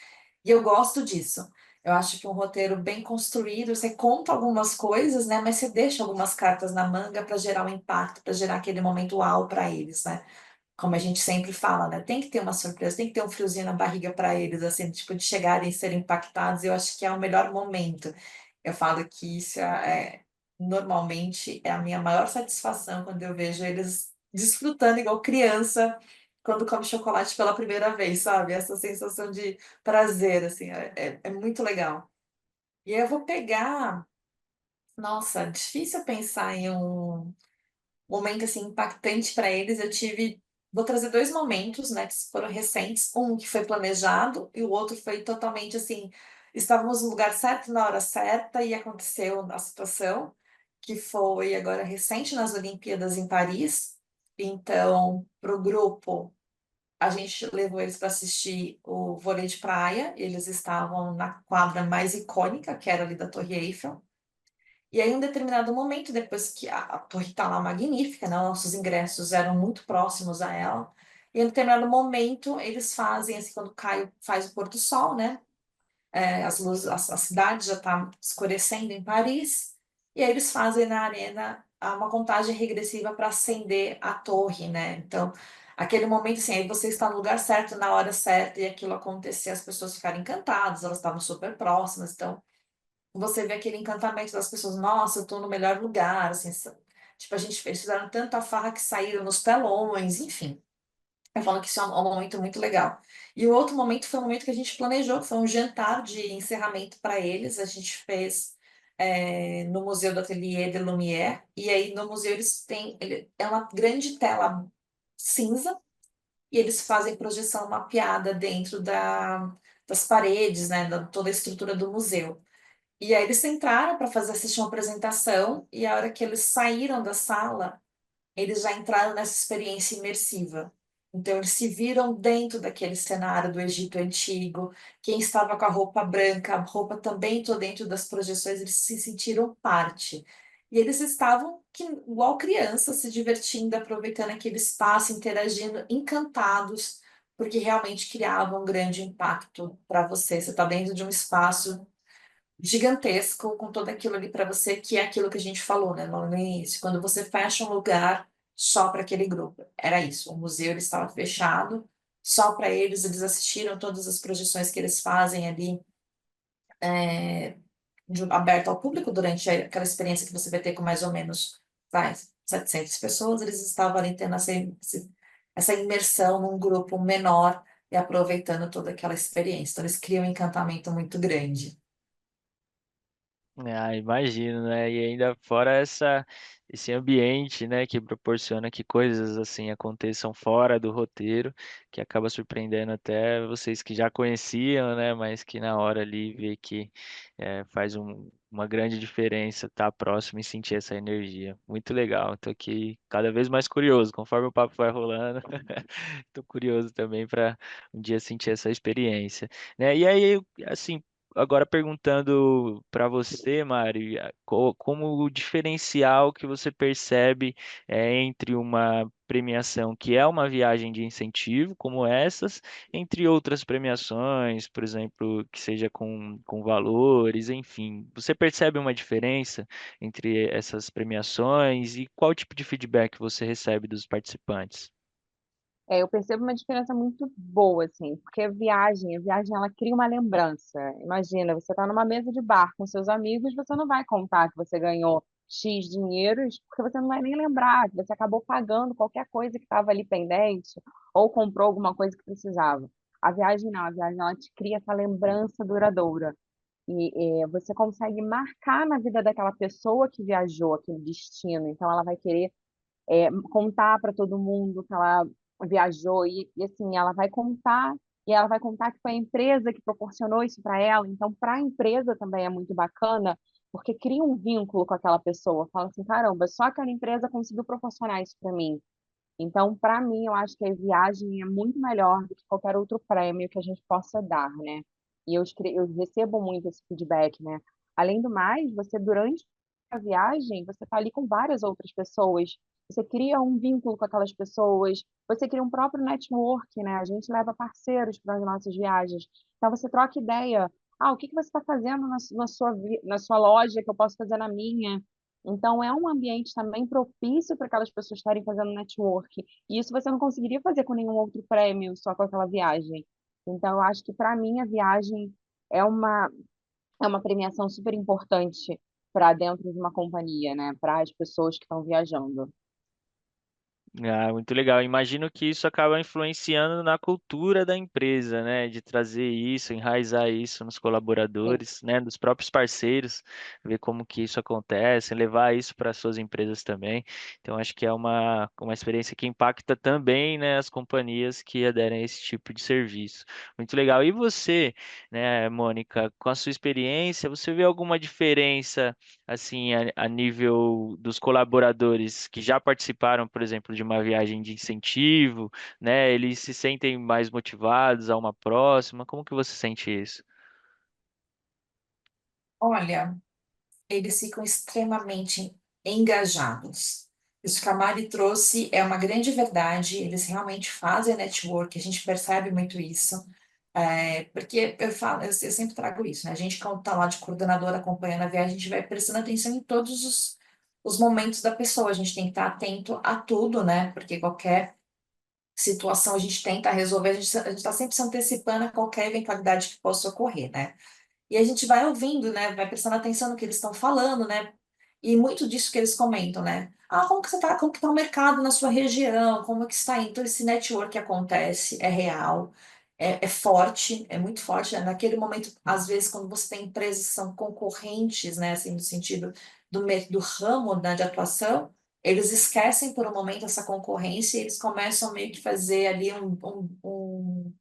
E eu gosto disso. Eu acho que um roteiro bem construído, você conta algumas coisas, né? Mas você deixa algumas cartas na manga para gerar um impacto, para gerar aquele momento uau para eles, né? Como a gente sempre fala, né? Tem que ter uma surpresa, tem que ter um friozinho na barriga para eles, assim, tipo, de chegarem e serem impactados. Eu acho que é o melhor momento. Eu falo que isso normalmente é a minha maior satisfação quando eu vejo eles desfrutando igual criança quando come chocolate pela primeira vez, sabe? Essa sensação de prazer, assim, é muito legal. E aí eu vou pegar, nossa, difícil pensar em um momento assim impactante para eles. Vou trazer dois momentos, né, que foram recentes, um que foi planejado e o outro foi totalmente assim, estávamos no lugar certo na hora certa e aconteceu a situação, que foi agora recente nas Olimpíadas em Paris. Então, para o grupo, a gente levou eles para assistir o vôlei de praia. Eles estavam na quadra mais icônica, que era ali da Torre Eiffel. E aí, em um determinado momento, depois que a torre está lá magnífica, né, nossos ingressos eram muito próximos a ela, e em um determinado momento eles fazem, assim, quando cai, faz o pôr do sol, né? As luzes, a cidade já está escurecendo em Paris, e aí eles fazem na arena uma contagem regressiva para acender a torre, né? Então, aquele momento, assim, aí você está no lugar certo, na hora certa, e aquilo acontecer, as pessoas ficaram encantadas, elas estavam super próximas, então você vê aquele encantamento das pessoas, nossa, eu tô no melhor lugar, assim, tipo, eles fizeram tanta farra que saíram nos telões, enfim. Eu falo que isso é um momento muito legal. E o outro momento foi um momento que a gente planejou, que foi um jantar de encerramento para eles, a gente fez no Museu do Atelier de Lumière, e aí no museu é uma grande tela cinza, e eles fazem projeção mapeada dentro das paredes, né, toda a estrutura do museu. E aí eles entraram para assistir uma apresentação, e a hora que eles saíram da sala, eles já entraram nessa experiência imersiva. Então eles se viram dentro daquele cenário do Egito Antigo. Quem estava com a roupa branca, a roupa também entrou dentro das projeções, eles se sentiram parte. E eles estavam igual crianças, se divertindo, aproveitando aquele espaço, interagindo, encantados porque realmente criava um grande impacto para você. Você está dentro de um espaço gigantesco com tudo aquilo ali para você, que é aquilo que a gente falou, né, no início, quando você fecha um lugar só para aquele grupo. Era isso, o museu ele estava fechado, só para eles, eles assistiram todas as projeções que eles fazem ali, aberto ao público durante aquela experiência que você vai ter com mais ou menos, vai, 700 pessoas, eles estavam ali tendo essa imersão num grupo menor e aproveitando toda aquela experiência. Então eles criam um encantamento muito grande. Ah, imagino, né? E ainda fora esse ambiente, né, que proporciona que coisas assim aconteçam fora do roteiro, que acaba surpreendendo até vocês que já conheciam, né, mas que na hora ali vê que faz uma grande diferença estar próximo e sentir essa energia. Muito legal. Tô aqui cada vez mais curioso, conforme o papo vai rolando. Tô curioso também para um dia sentir essa experiência, né? E aí, assim, agora perguntando para você, Mari, como o diferencial que você percebe entre uma premiação que é uma viagem de incentivo, como essas, entre outras premiações, por exemplo, que seja com valores, enfim. Você percebe uma diferença entre essas premiações e qual tipo de feedback você recebe dos participantes? Eu percebo uma diferença muito boa, assim, porque a viagem ela cria uma lembrança. Imagina, você está numa mesa de bar com seus amigos, você não vai contar que você ganhou X dinheiros, porque você não vai nem lembrar que você acabou pagando qualquer coisa que estava ali pendente ou comprou alguma coisa que precisava. A viagem não, a viagem ela te cria essa lembrança duradoura. E você consegue marcar na vida daquela pessoa que viajou aquele destino. Então, ela vai querer contar para todo mundo que ela viajou e assim, ela vai contar que foi a empresa que proporcionou isso para ela. Então, para a empresa também é muito bacana, porque cria um vínculo com aquela pessoa. Fala assim, caramba, só aquela empresa conseguiu proporcionar isso para mim. Então, para mim, eu acho que a viagem é muito melhor do que qualquer outro prêmio que a gente possa dar, né? E eu recebo muito esse feedback, né? Além do mais, você durante a viagem, você está ali com várias outras pessoas, você cria um vínculo com aquelas pessoas, você cria um próprio network, né? A gente leva parceiros para as nossas viagens. Então, você troca ideia. Ah, o que que você está fazendo na sua loja que eu posso fazer na minha? Então, é um ambiente também propício para aquelas pessoas estarem fazendo network. E isso você não conseguiria fazer com nenhum outro prêmio, só com aquela viagem. Então, eu acho que, para mim, a viagem é uma, é uma premiação super importante para dentro de uma companhia, né? Para as pessoas que estão viajando. Ah, muito legal. Imagino que isso acaba influenciando na cultura da empresa, né? De trazer isso, enraizar isso nos colaboradores, né? Dos próprios parceiros, ver como que isso acontece, levar isso para suas empresas também. Então, acho que é uma experiência que impacta também, né, as companhias que aderem a esse tipo de serviço. Muito legal. E você, né, Mônica, com a sua experiência, você vê alguma diferença? Assim, a nível dos colaboradores que já participaram, por exemplo, de uma viagem de incentivo, né? Eles se sentem mais motivados a uma próxima. Como que você sente isso? Olha, eles ficam extremamente engajados. Isso que a Mari trouxe é uma grande verdade, eles realmente fazem network, a gente percebe muito isso. Porque eu falo, eu sempre trago isso, né? A gente, quando está lá de coordenador acompanhando a viagem, a gente vai prestando atenção em todos os momentos da pessoa, a gente tem que estar atento a tudo, né? Porque qualquer situação a gente tenta resolver, a gente está sempre se antecipando a qualquer eventualidade que possa ocorrer, né? E a gente vai ouvindo, né, vai prestando atenção no que eles estão falando, né, e muito disso que eles comentam, né. "Ah, como que tá o mercado na sua região? Como é que está indo?". Então esse network acontece, é real, é forte, é muito forte, né, naquele momento, às vezes, quando você tem empresas que são concorrentes, né, assim, no sentido do ramo, né, de atuação, eles esquecem por um momento essa concorrência e eles começam meio que fazer ali um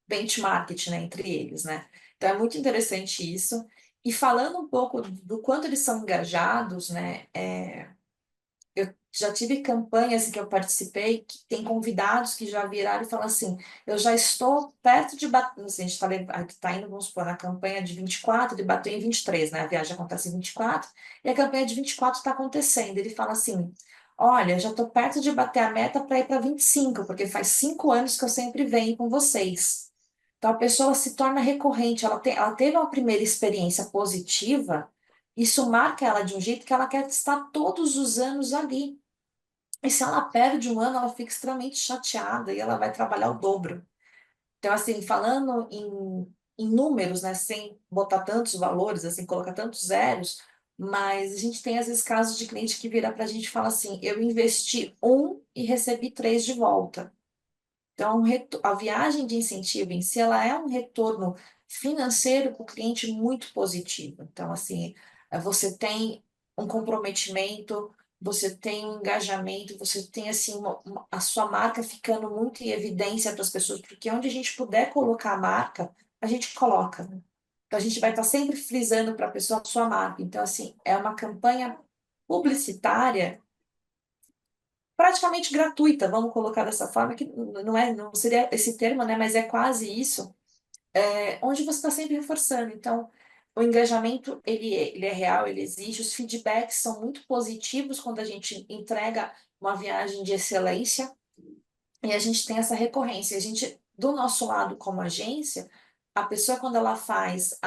benchmarking, né, entre eles, né. Então é muito interessante isso. E falando um pouco do quanto eles são engajados, né, eu já tive campanhas em que eu participei que tem convidados que já viraram e falam assim: "Eu já estou perto de bater", assim, a gente tá indo, vamos supor, na campanha de 24, ele bateu em 23, né, a viagem acontece em 24, e a campanha de 24 está acontecendo. Ele fala assim: olha, já estou perto de bater a meta para ir para 25, porque faz 5 anos que eu sempre venho com vocês. Então a pessoa se torna recorrente, ela teve uma primeira experiência positiva, isso marca ela de um jeito que ela quer estar todos os anos ali. E se ela perde um ano, ela fica extremamente chateada e ela vai trabalhar o dobro. Então, assim, falando em números, né, sem botar tantos valores, assim, colocar tantos zeros, mas a gente tem, às vezes, casos de cliente que vira para a gente e fala assim: eu investi um e recebi três de volta. Então, a viagem de incentivo em si, ela é um retorno financeiro para o cliente muito positivo. Então, assim, você tem um comprometimento, você tem um engajamento, você tem, assim, a sua marca ficando muito em evidência para as pessoas, porque onde a gente puder colocar a marca, a gente coloca, né? Então, a gente vai estar sempre frisando para a pessoa a sua marca. Então, assim, é uma campanha publicitária praticamente gratuita, vamos colocar dessa forma, que não seria esse termo, né, mas é quase isso, onde você está sempre reforçando. Então, o engajamento, ele é real, ele existe, os feedbacks são muito positivos quando a gente entrega uma viagem de excelência, e a gente tem essa recorrência. A gente, do nosso lado como agência, a pessoa quando ela faz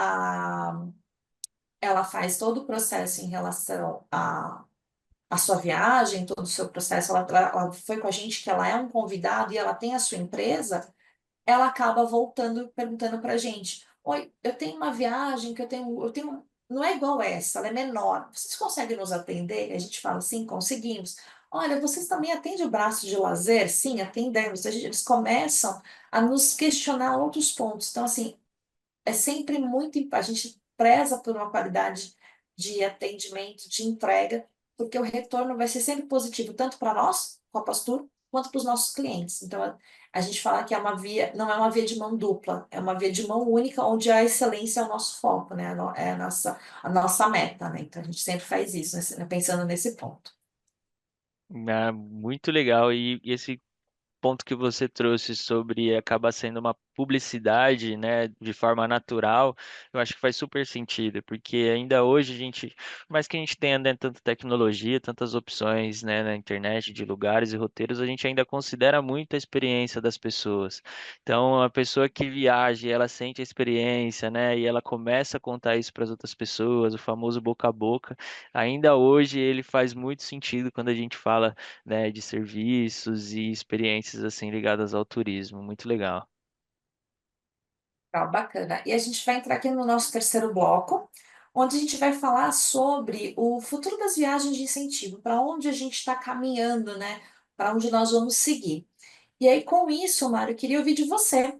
todo o processo em relação a sua viagem, todo o seu processo, ela foi com a gente que ela é um convidado e ela tem a sua empresa, ela acaba voltando e perguntando para a gente: oi, eu tenho uma viagem que eu tenho, não é igual essa, ela é menor. Vocês conseguem nos atender? E a gente fala: sim, conseguimos. Olha, vocês também atendem o braço de lazer? Sim, atendemos. Eles começam a nos questionar outros pontos. Então, assim, é sempre muito. A gente preza por uma qualidade de atendimento, de entrega, porque o retorno vai ser sempre positivo, tanto para nós, com a Pastur, quanto para os nossos clientes. Então, a gente fala que é uma via, não é uma via de mão dupla, é uma via de mão única, onde a excelência é o nosso foco, né? É a nossa meta, né? Então, a gente sempre faz isso, pensando nesse ponto. Ah, muito legal. E esse ponto que você trouxe sobre acabar sendo uma publicidade, né, de forma natural, eu acho que faz super sentido, porque ainda hoje a gente, por mais que a gente tenha, né, tanta tecnologia, tantas opções, né, na internet de lugares e roteiros, a gente ainda considera muito a experiência das pessoas. Então, a pessoa que viaja, e ela sente a experiência, né, e ela começa a contar isso para as outras pessoas, o famoso boca a boca, ainda hoje ele faz muito sentido quando a gente fala, né, de serviços e experiências assim ligadas ao turismo. Muito legal. Legal, bacana. E a gente vai entrar aqui no nosso terceiro bloco, onde a gente vai falar sobre o futuro das viagens de incentivo, para onde a gente está caminhando, né? Para onde nós vamos seguir. E aí, com isso, Mário, eu queria ouvir de você.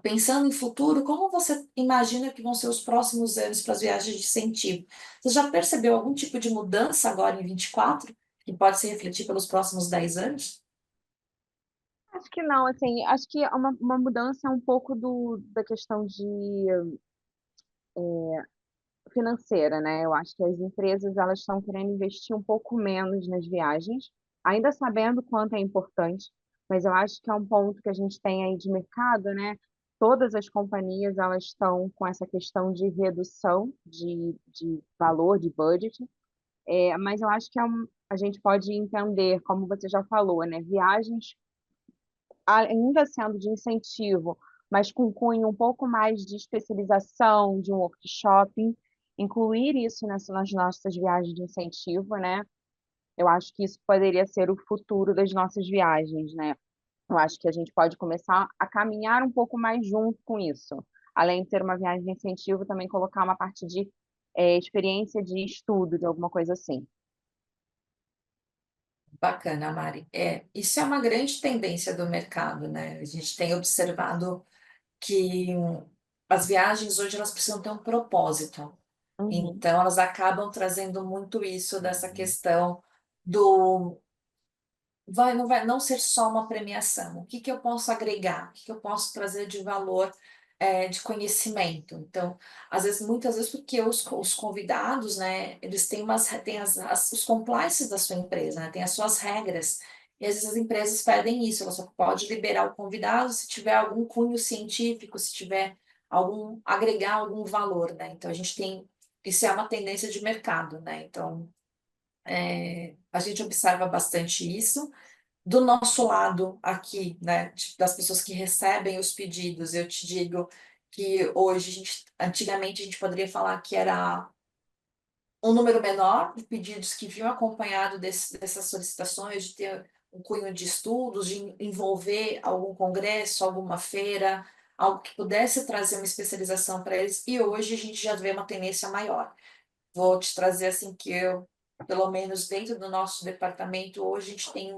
Pensando em futuro, como você imagina que vão ser os próximos anos para as viagens de incentivo? Você já percebeu algum tipo de mudança agora em 24, que pode se refletir pelos próximos 10 anos? Acho que não, assim, acho que é uma mudança um pouco da questão de financeira, né? Eu acho que as empresas elas estão querendo investir um pouco menos nas viagens, ainda sabendo quanto é importante, mas eu acho que é um ponto que a gente tem aí de mercado, né? Todas as companhias elas estão com essa questão de redução de valor, de budget, mas eu acho que a gente pode entender, como você já falou, né? Viagens ainda sendo de incentivo, mas com cunho um pouco mais de especialização, de um workshop, incluir isso nas nossas viagens de incentivo, né? Eu acho que isso poderia ser o futuro das nossas viagens, né? Eu acho que a gente pode começar a caminhar um pouco mais junto com isso. Além de ter uma viagem de incentivo, também colocar uma parte de experiência de estudo, de alguma coisa assim. Bacana, Mari. Isso é uma grande tendência do mercado, né? A gente tem observado que as viagens hoje elas precisam ter um propósito. Uhum, Então, elas acabam trazendo muito isso dessa questão do não ser só uma premiação. O que que eu posso agregar? O que que eu posso trazer de valor, de conhecimento? Então, muitas vezes, porque os convidados, né, eles têm os compliances da sua empresa, né, tem as suas regras. E às vezes as empresas pedem isso, ela só pode liberar o convidado se tiver algum cunho científico, se tiver agregar algum valor, né? Então a gente tem, isso é uma tendência de mercado, né? Então A gente observa bastante isso. Do nosso lado aqui, né, das pessoas que recebem os pedidos, eu te digo que hoje antigamente a gente poderia falar que era um número menor de pedidos que vinham acompanhado dessas solicitações, de ter um cunho de estudos, de envolver algum congresso, alguma feira, algo que pudesse trazer uma especialização para eles, e hoje a gente já vê uma tendência maior. Vou te trazer assim que pelo menos dentro do nosso departamento, hoje a gente tem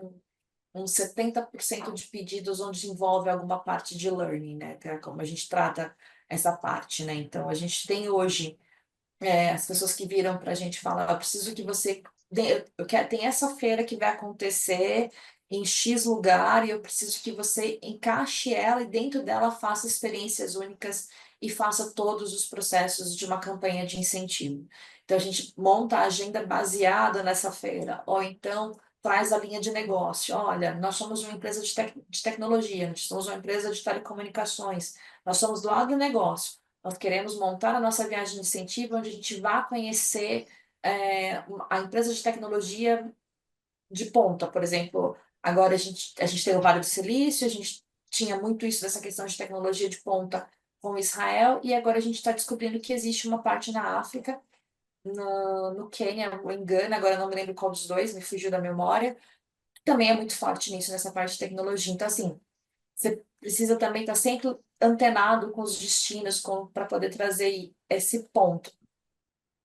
uns 70% de pedidos onde envolve alguma parte de learning, né? Que é como a gente trata essa parte, né? Então, a gente tem hoje as pessoas que viram para a gente falar, eu preciso que você. Eu quero, tem essa feira que vai acontecer em X lugar e eu preciso que você encaixe ela e dentro dela faça experiências únicas e faça todos os processos de uma campanha de incentivo. Então, a gente monta a agenda baseada nessa feira, ou então traz a linha de negócio. Olha, nós somos uma empresa de tecnologia, nós somos uma empresa de telecomunicações, nós somos do agronegócio. Nós queremos montar a nossa viagem de incentivo, onde a gente vá conhecer a empresa de tecnologia de ponta, por exemplo. Agora a gente tem o Vale do Silício, a gente tinha muito isso dessa questão de tecnologia de ponta com Israel, e agora a gente está descobrindo que existe uma parte na África, no Quênia, ou em Gana, agora eu não me lembro qual dos dois, me fugiu da memória, que também é muito forte nisso, nessa parte de tecnologia. Então, assim, você precisa também estar sempre antenado com os destinos para poder trazer esse ponto,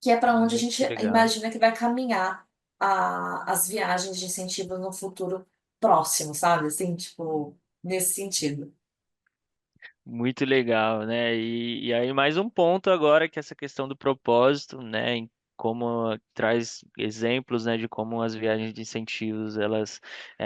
que é para onde a gente Que legal. imagina que vai caminhar as viagens de incentivo no futuro próximo, sabe? Assim, tipo, nesse sentido. Muito legal, né? E aí mais um ponto agora que é essa questão do propósito, né? Em como traz exemplos, né, de como as viagens de incentivos elas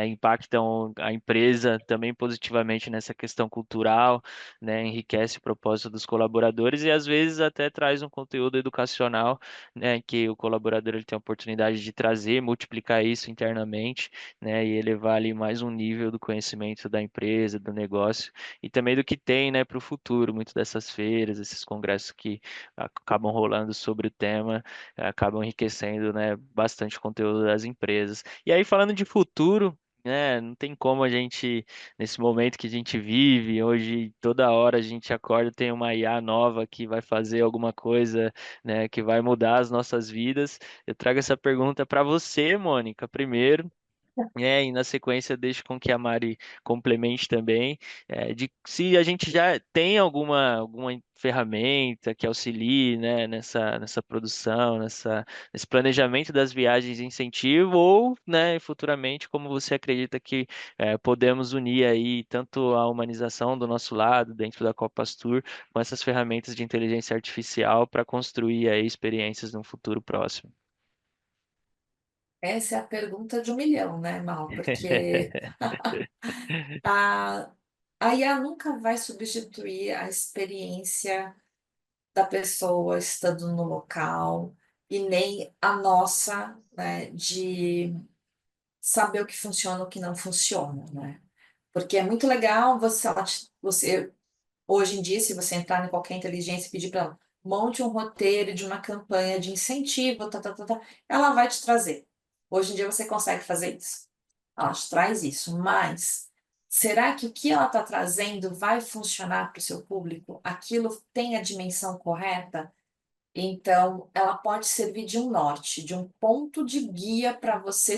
impactam a empresa também positivamente nessa questão cultural, né? Enriquece o propósito dos colaboradores e às vezes até traz um conteúdo educacional, né? Que o colaborador ele tem a oportunidade de trazer, multiplicar isso internamente, né? E elevar ali mais um nível do conhecimento da empresa, do negócio e também do que tem, né, para o futuro. Muito dessas feiras, esses congressos que acabam rolando sobre o tema, acabam enriquecendo, né, bastante o conteúdo das empresas. E aí, falando de futuro, né, não tem como a gente, nesse momento que a gente vive, hoje toda hora a gente acorda, tem uma IA nova que vai fazer alguma coisa, né, que vai mudar as nossas vidas. Eu trago essa pergunta para você, Mônica, primeiro. E na sequência deixo com que a Mari complemente também, de se a gente já tem alguma ferramenta que auxilie, né, nessa produção, nesse planejamento das viagens de incentivo, ou, né, futuramente, como você acredita que podemos unir aí tanto a humanização do nosso lado, dentro da Copas Tour, com essas ferramentas de inteligência artificial para construir aí experiências no futuro próximo. Essa é a pergunta de 1 milhão, né, Mal? Porque a, a IA nunca vai substituir a experiência da pessoa estando no local e nem a nossa, né, de saber o que funciona e o que não funciona, né? Porque é muito legal você hoje em dia, se você entrar em qualquer inteligência e pedir para ela, monte um roteiro de uma campanha de incentivo, ela vai te trazer. Hoje em dia você consegue fazer isso. Ela te traz isso, mas será que o que ela está trazendo vai funcionar para o seu público? Aquilo tem a dimensão correta? Então, ela pode servir de um norte, de um ponto de guia para você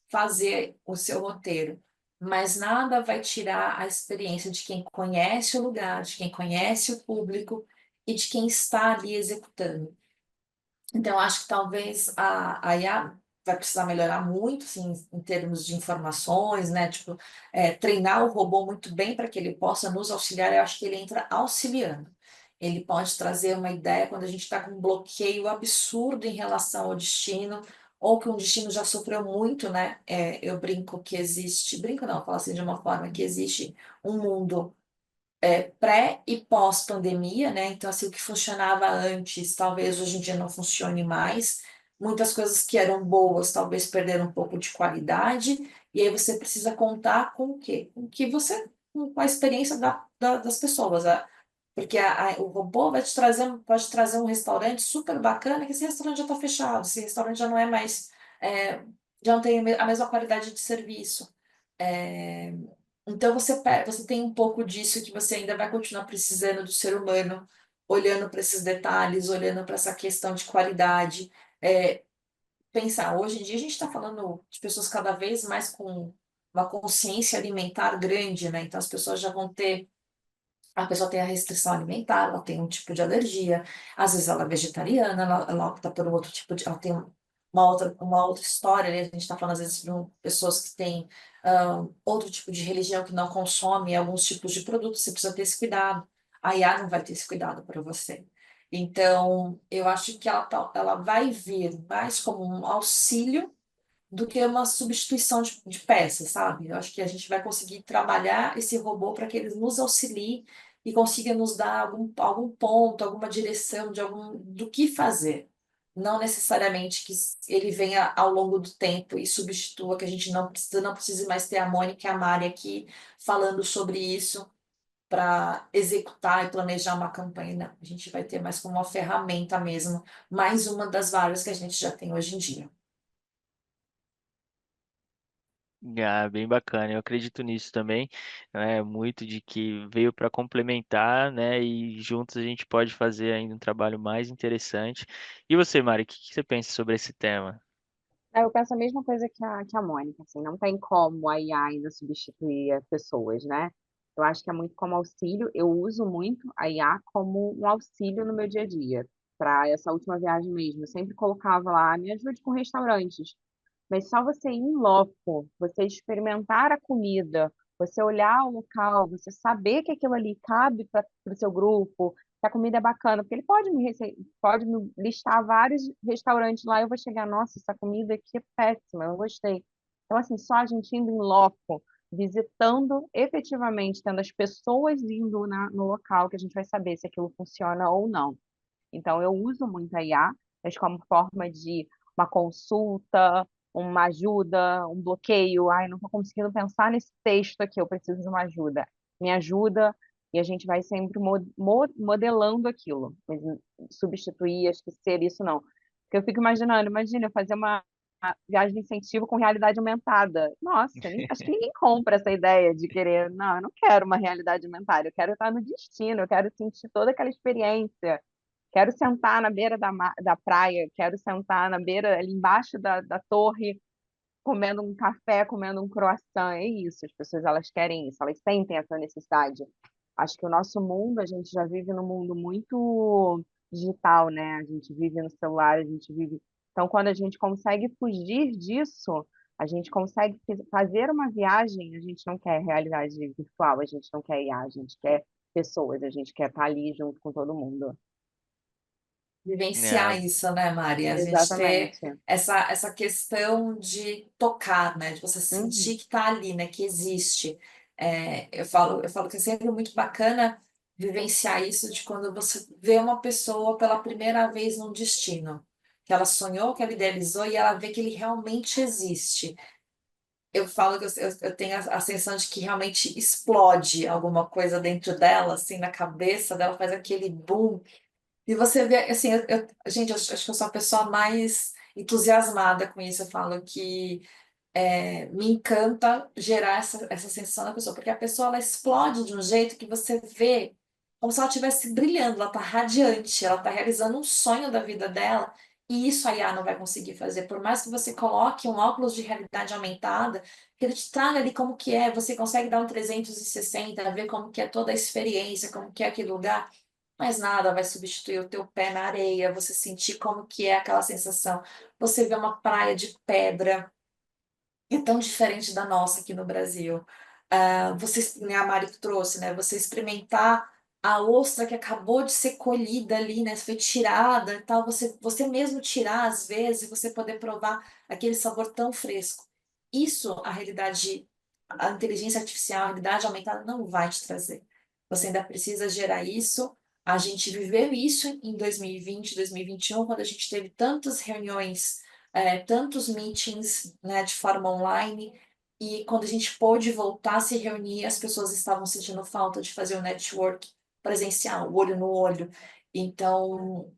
fazer o seu roteiro, mas nada vai tirar a experiência de quem conhece o lugar, de quem conhece o público e de quem está ali executando. Então, acho que talvez a IA vai precisar melhorar muito, sim, em termos de informações, né? Tipo, treinar o robô muito bem para que ele possa nos auxiliar. Eu acho que ele entra auxiliando. Ele pode trazer uma ideia quando a gente está com um bloqueio absurdo em relação ao destino, ou que um destino já sofreu muito, né? Eu brinco que existe, brinco não, falo assim de uma forma que existe um mundo pré e pós-pandemia, né? Então, assim, o que funcionava antes, talvez hoje em dia não funcione mais. Muitas coisas que eram boas, talvez perderam um pouco de qualidade. E aí você precisa contar com o quê? Com que você, com a experiência das pessoas. Porque o robô pode trazer um restaurante super bacana, que esse restaurante já está fechado, esse restaurante já não é mais já não tem a mesma qualidade de serviço. É, então você tem um pouco disso que você ainda vai continuar precisando do ser humano, olhando para esses detalhes, olhando para essa questão de qualidade. É, pensar, hoje em dia a gente está falando de pessoas cada vez mais com uma consciência alimentar grande, né? Então as pessoas já vão ter, a pessoa tem a restrição alimentar, ela tem um tipo de alergia, às vezes ela é vegetariana, ela opta por um outro tipo de, ela tem uma outra história, né? A gente está falando às vezes de pessoas que têm outro tipo de religião que não consome alguns tipos de produtos, você precisa ter esse cuidado. A IA não vai ter esse cuidado para você. Então, eu acho que ela vai vir mais como um auxílio do que uma substituição de peças, sabe? Eu acho que a gente vai conseguir trabalhar esse robô para que ele nos auxilie e consiga nos dar algum ponto, alguma direção do que fazer. Não necessariamente que ele venha ao longo do tempo e substitua, que a gente não precise mais ter a Mônica e a Mari aqui falando sobre isso para executar e planejar uma campanha. Não, a gente vai ter mais como uma ferramenta mesmo, mais uma das várias que a gente já tem hoje em dia. Ah, bem bacana. Eu acredito nisso também. É muito de que veio para complementar, né? E juntos a gente pode fazer ainda um trabalho mais interessante. E você, Mari, o que que você pensa sobre esse tema? Eu penso a mesma coisa que a Mônica, assim, não tem como a IA ainda substituir as pessoas, né? Eu acho que é muito como auxílio. Eu uso muito a IA como um auxílio no meu dia a dia. Para essa última viagem mesmo, eu sempre colocava lá, me ajude com restaurantes. Mas só você ir em loco, você experimentar a comida, você olhar o local, você saber que aquilo ali cabe para o seu grupo, que a comida é bacana, porque ele pode me listar vários restaurantes lá e eu vou chegar, nossa, essa comida aqui é péssima, eu não gostei. Então, assim, só a gente indo em loco, visitando efetivamente, tendo as pessoas indo no local, que a gente vai saber se aquilo funciona ou não. Então, eu uso muito a IA, mas como forma de uma consulta, uma ajuda, um bloqueio. Ai, não estou conseguindo pensar nesse texto aqui, eu preciso de uma ajuda. Me ajuda e a gente vai sempre modelando aquilo. Mas substituir, acho que ser isso não. Porque eu fico imaginando, imagina eu fazer uma viagem de incentivo com realidade aumentada. Nossa, acho que ninguém compra essa ideia de querer, não, eu não quero uma realidade aumentada, eu quero estar no destino, eu quero sentir toda aquela experiência. Quero sentar na beira da praia, quero sentar na beira, ali embaixo da torre, comendo um café, comendo um croissant. É isso, as pessoas elas querem isso, elas sentem essa necessidade. Acho que o nosso mundo, a gente já vive num mundo muito digital, né? A gente vive no celular, a gente vive. Então, quando a gente consegue fugir disso, a gente consegue fazer uma viagem, a gente não quer realidade virtual, a gente não quer IA, a gente quer pessoas, a gente quer estar ali junto com todo mundo. É, Vivenciar isso, né, Mari? A gente ter Exatamente. essa questão de tocar, né? De você Uhum. sentir que está ali, né? Que existe. Eu falo que é sempre muito bacana vivenciar isso de quando você vê uma pessoa pela primeira vez num destino, que ela sonhou, que ela idealizou e ela vê que ele realmente existe. Eu falo que eu tenho a sensação de que realmente explode alguma coisa dentro dela, assim, na cabeça dela, faz aquele boom e você vê, assim, gente, eu acho que eu sou a pessoa mais entusiasmada com isso. Eu falo que me encanta gerar essa sensação na pessoa, porque a pessoa ela explode de um jeito que você vê como se ela estivesse brilhando, ela está radiante, ela está realizando um sonho da vida dela, e isso a IA não vai conseguir fazer. Por mais que você coloque um óculos de realidade aumentada, que ele te traga ali como que é, você consegue dar um 360, ver como que é toda a experiência, como que é aquele lugar. Mas nada vai substituir o teu pé na areia, você sentir como que é aquela sensação. Você vê uma praia de pedra, é tão diferente da nossa aqui no Brasil. Né, a Mari que trouxe, né? Você experimentar a ostra que acabou de ser colhida ali, né? Foi tirada e tal. Você mesmo tirar às vezes, você poder provar aquele sabor tão fresco. Isso a inteligência artificial, a realidade aumentada não vai te trazer. Você ainda precisa gerar isso. A gente viveu isso em 2020, 2021, quando a gente teve tantas reuniões, tantos meetings, né, de forma online, e quando a gente pôde voltar a se reunir, as pessoas estavam sentindo falta de fazer o network presencial, olho no olho. Então,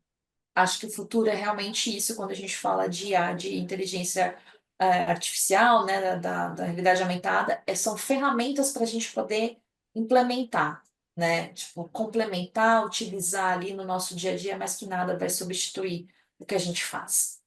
acho que o futuro é realmente isso, quando a gente fala de IA, de inteligência artificial, né, da realidade aumentada, são ferramentas para a gente poder implementar, né? Tipo, complementar, utilizar ali no nosso dia a dia, mas que nada vai substituir o que a gente faz.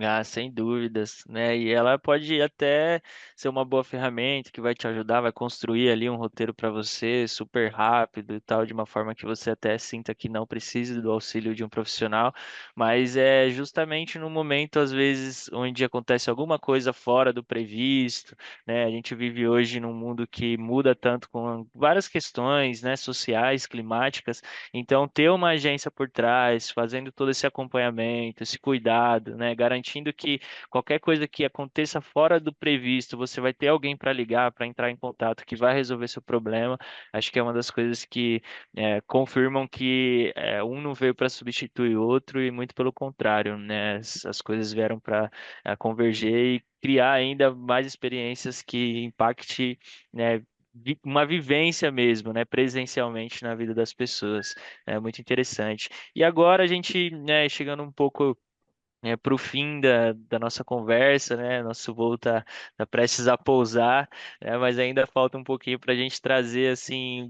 Ah, sem dúvidas, né? E ela pode até ser uma boa ferramenta que vai te ajudar, vai construir ali um roteiro para você super rápido e tal, de uma forma que você até sinta que não precise do auxílio de um profissional, mas é justamente no momento, às vezes, onde acontece alguma coisa fora do previsto, né? A gente vive hoje num mundo que muda tanto com várias questões, né, sociais, climáticas, então ter uma agência por trás, fazendo todo esse acompanhamento, esse cuidado, né, garantindo que qualquer coisa que aconteça fora do previsto, você vai ter alguém para ligar, para entrar em contato, que vai resolver seu problema. Acho que é uma das coisas que confirmam que um não veio para substituir o outro e muito pelo contrário, né? As coisas vieram para converger e criar ainda mais experiências que impacte, né, uma vivência mesmo, né, presencialmente na vida das pessoas. É muito interessante. E agora a gente, né, chegando um pouco para o fim da nossa conversa, né? Nosso voo tá prestes a pousar, né? Mas ainda falta um pouquinho para a gente trazer assim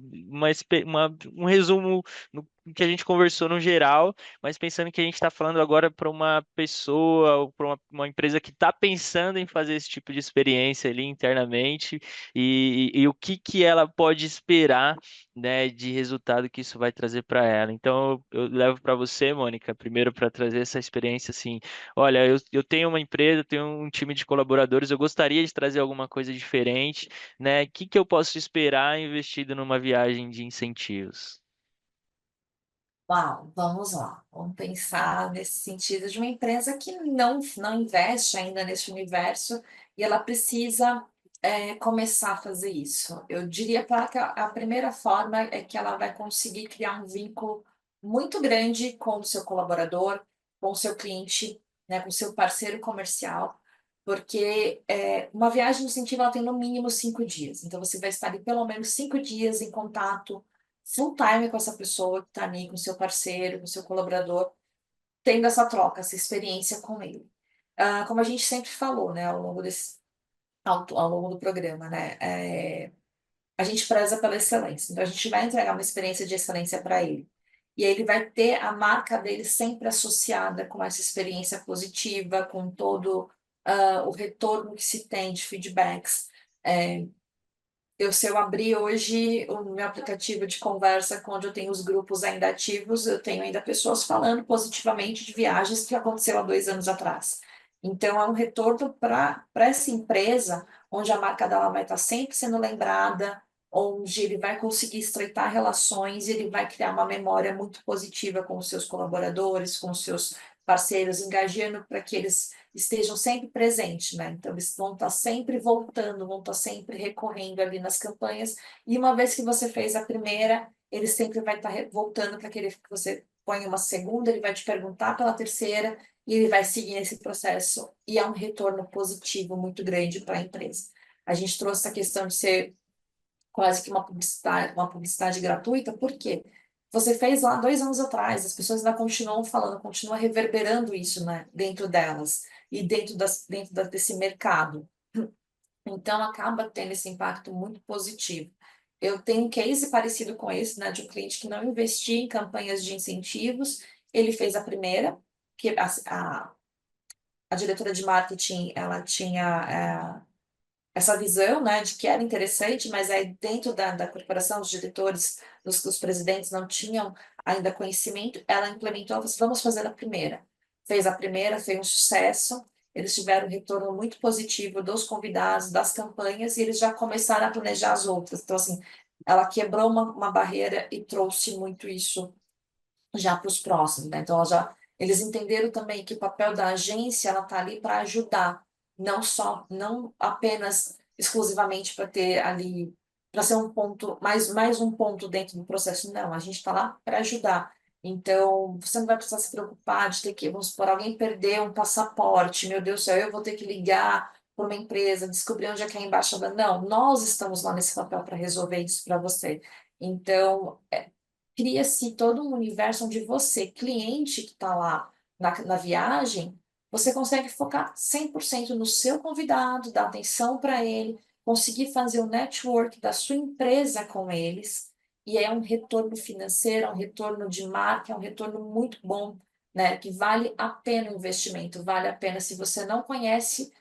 um resumo no que a gente conversou no geral, mas pensando que a gente está falando agora para uma pessoa ou para uma empresa que está pensando em fazer esse tipo de experiência ali internamente e o que que ela pode esperar, né, de resultado que isso vai trazer para ela. Então eu levo para você, Mônica, primeiro para trazer essa experiência assim. Olha, eu tenho uma empresa, tenho um time de colaboradores, eu gostaria de trazer alguma coisa diferente, né? O que que eu posso esperar investido numa viagem de incentivos? Uau, vamos lá. Vamos pensar nesse sentido de uma empresa que não investe ainda nesse universo e ela precisa começar a fazer isso. Eu diria para que a primeira forma é que ela vai conseguir criar um vínculo muito grande com o seu colaborador, com o seu cliente, né, com o seu parceiro comercial, porque uma viagem de incentivo ela tem no mínimo 5 dias. Então você vai estar ali pelo menos 5 dias em contato full time com essa pessoa que está ali, com seu parceiro, com seu colaborador, tendo essa troca, essa experiência com ele. Como a gente sempre falou, né, ao longo do programa, né, a gente preza pela excelência. Então, a gente vai entregar uma experiência de excelência para ele. E aí ele vai ter a marca dele sempre associada com essa experiência positiva, com todo o retorno que se tem de feedbacks. É, se eu abrir hoje o meu aplicativo de conversa, onde eu tenho os grupos ainda ativos, eu tenho ainda pessoas falando positivamente de viagens que aconteceu há 2 anos atrás. Então, é um retorno para essa empresa, onde a marca dela vai estar sempre sendo lembrada, onde ele vai conseguir estreitar relações, e ele vai criar uma memória muito positiva com os seus colaboradores, com os seus parceiros, engajando para que eles estejam sempre presentes, né? Então, eles vão estar sempre voltando, vão estar sempre recorrendo ali nas campanhas, e uma vez que você fez a primeira, ele sempre vai estar voltando para querer que você ponha uma segunda, ele vai te perguntar pela terceira, e ele vai seguir esse processo, e é um retorno positivo muito grande para a empresa. A gente trouxe essa questão de ser quase que uma publicidade gratuita, por quê? Você fez lá 2 anos atrás, as pessoas ainda continuam falando, continuam reverberando isso, né, dentro delas e desse mercado. Então, acaba tendo esse impacto muito positivo. Eu tenho um case parecido com esse, né, de um cliente que não investia em campanhas de incentivos, ele fez a primeira, que a diretora de marketing, ela tinha essa visão, né, de que era interessante, mas aí dentro da corporação, os diretores, os presidentes não tinham ainda conhecimento, ela implementou, ela falou assim, vamos fazer a primeira. Fez a primeira, foi um sucesso, eles tiveram um retorno muito positivo dos convidados, das campanhas, e eles já começaram a planejar as outras. Então, assim, ela quebrou uma barreira e trouxe muito isso já para os próximos, né? Então, eles entenderam também que o papel da agência ela está ali para ajudar, não apenas exclusivamente para ter ali, para ser um ponto, mais um ponto dentro do processo, não, a gente está lá para ajudar. Então, você não vai precisar se preocupar de ter que, vamos supor, alguém perdeu um passaporte, meu Deus do céu, eu vou ter que ligar para uma empresa, descobrir onde é que é a embaixada. Não, nós estamos lá nesse papel para resolver isso para você. Então, cria-se todo um universo onde você, cliente que está lá na viagem, você consegue focar 100% no seu convidado, dar atenção para ele, conseguir fazer o network da sua empresa com eles, e é um retorno financeiro, é um retorno de marca, é um retorno muito bom, né? Que vale a pena o investimento, vale a pena. Se você não conhece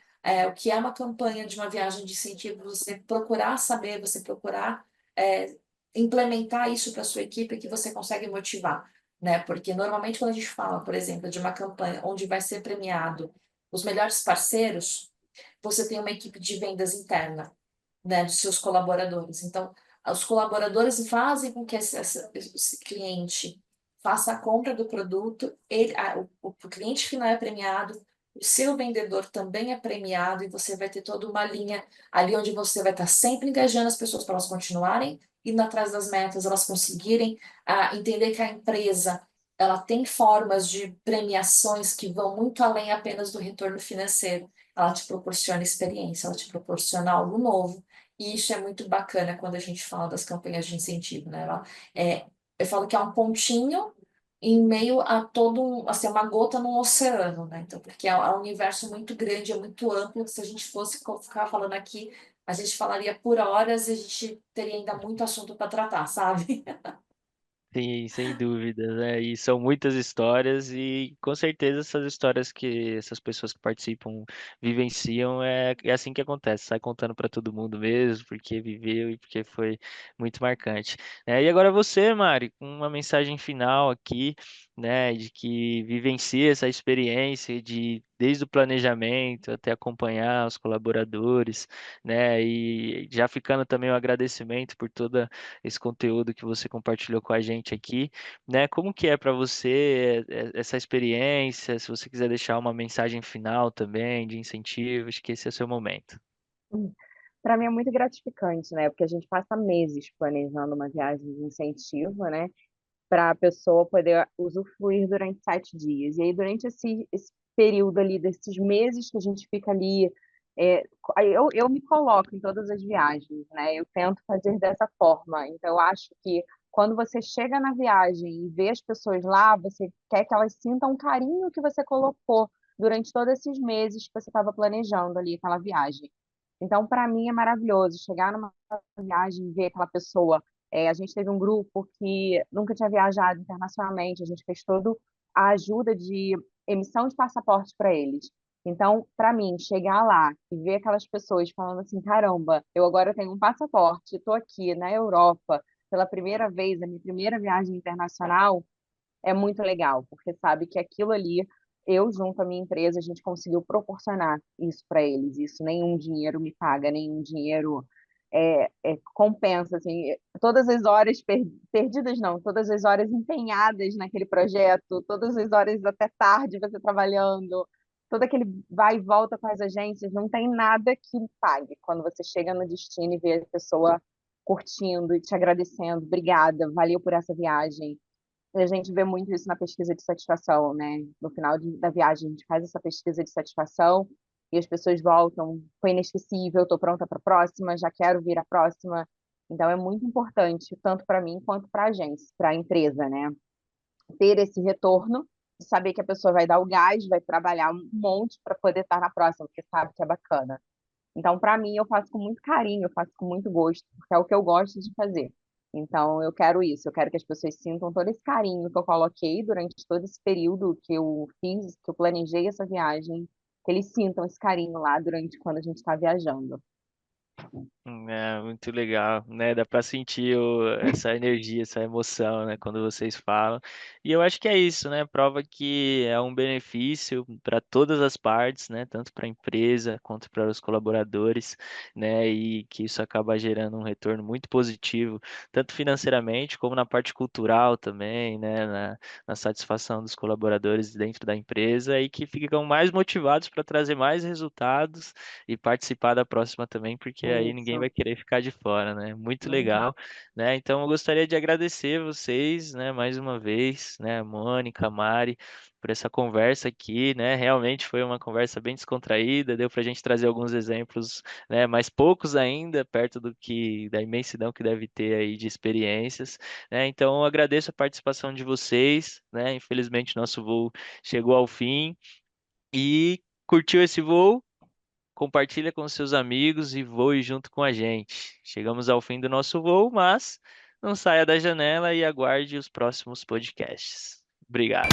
o que é uma campanha de uma viagem de incentivo, você procurar saber, você procurar é, implementar isso para a sua equipe que você consegue motivar, né? Porque normalmente quando a gente fala, por exemplo, de uma campanha onde vai ser premiado os melhores parceiros, você tem uma equipe de vendas interna, né, dos seus colaboradores. Então, os colaboradores fazem com que esse cliente faça a compra do produto, o cliente final é premiado, o seu vendedor também é premiado, e você vai ter toda uma linha ali onde você vai estar sempre engajando as pessoas para elas continuarem indo atrás das metas, elas conseguirem entender que a empresa ela tem formas de premiações que vão muito além apenas do retorno financeiro. Ela te proporciona experiência, ela te proporciona algo novo. E isso é muito bacana quando a gente fala das campanhas de incentivo, né? Eu falo que é um pontinho em meio a todo assim, uma gota num oceano, né? Então, porque é um universo muito grande, é muito amplo. Se a gente fosse ficar falando aqui, a gente falaria por horas e a gente teria ainda muito assunto para tratar, sabe? Sim, sem dúvidas, né? E são muitas histórias e com certeza essas histórias que essas pessoas que participam vivenciam é assim que acontece, sai contando para todo mundo mesmo, porque viveu e porque foi muito marcante, né? E agora você, Mari, com uma mensagem final aqui, né, de que vivencia essa experiência de desde o planejamento até acompanhar os colaboradores, né? E já ficando também o agradecimento por toda esse conteúdo que você compartilhou com a gente aqui, né? Como que é para você essa experiência? Se você quiser deixar uma mensagem final também de incentivo, acho que esse é o seu momento. Para mim é muito gratificante, né? Porque a gente passa meses planejando uma viagem de incentivo, né? Para a pessoa poder usufruir durante 7 dias. E aí, durante esse período ali, desses meses que a gente fica ali, aí eu me coloco em todas as viagens, né? Eu tento fazer dessa forma. Então, eu acho que quando você chega na viagem e vê as pessoas lá, você quer que elas sintam o carinho que você colocou durante todos esses meses que você estava planejando ali aquela viagem. Então, para mim é maravilhoso chegar numa viagem e ver aquela pessoa. A gente teve um grupo que nunca tinha viajado internacionalmente, a gente fez toda a ajuda de emissão de passaporte para eles. Então, para mim, chegar lá e ver aquelas pessoas falando assim: caramba, eu agora tenho um passaporte, estou aqui na Europa pela primeira vez, a minha primeira viagem internacional, é muito legal, porque sabe que aquilo ali, eu junto à minha empresa, a gente conseguiu proporcionar isso para eles. Isso nenhum dinheiro me paga, nenhum dinheiro compensa, assim, todas as horas perdidas não, todas as horas empenhadas naquele projeto, todas as horas até tarde você trabalhando, todo aquele vai e volta com as agências, não tem nada que pague quando você chega no destino e vê a pessoa curtindo e te agradecendo, obrigada, valeu por essa viagem. A gente vê muito isso na pesquisa de satisfação, né? No final da viagem, a gente faz essa pesquisa de satisfação e as pessoas voltam, foi inesquecível, estou pronta para a próxima, já quero vir a próxima. Então, é muito importante, tanto para mim quanto para a agência, para a empresa, né? Ter esse retorno, de saber que a pessoa vai dar o gás, vai trabalhar um monte para poder estar na próxima, porque sabe que é bacana. Então, para mim, eu faço com muito carinho, eu faço com muito gosto, porque é o que eu gosto de fazer. Então, eu quero isso, eu quero que as pessoas sintam todo esse carinho que eu coloquei durante todo esse período que eu fiz, que eu planejei essa viagem, que eles sintam esse carinho lá durante quando a gente está viajando. É muito legal, né? Dá para sentir essa energia, essa emoção, né? Quando vocês falam. E eu acho que é isso, né? Prova que é um benefício para todas as partes, né? Tanto para a empresa quanto para os colaboradores, né? E que isso acaba gerando um retorno muito positivo, tanto financeiramente como na parte cultural também, né? Na satisfação dos colaboradores dentro da empresa e que ficam mais motivados para trazer mais resultados e participar da próxima também, porque aí ninguém Isso. vai querer ficar de fora, né? Muito Uhum. legal, né? Então eu gostaria de agradecer vocês, né, mais uma vez, né, Mônica, Mari, por essa conversa aqui, né? Realmente foi uma conversa bem descontraída, deu para a gente trazer alguns exemplos, né? Mas poucos ainda, perto da imensidão que deve ter aí de experiências, né? Então, eu agradeço a participação de vocês, né? Infelizmente, nosso voo chegou ao fim e curtiu esse voo? Compartilha com seus amigos e voe junto com a gente. Chegamos ao fim do nosso voo, mas não saia da janela e aguarde os próximos podcasts. Obrigado.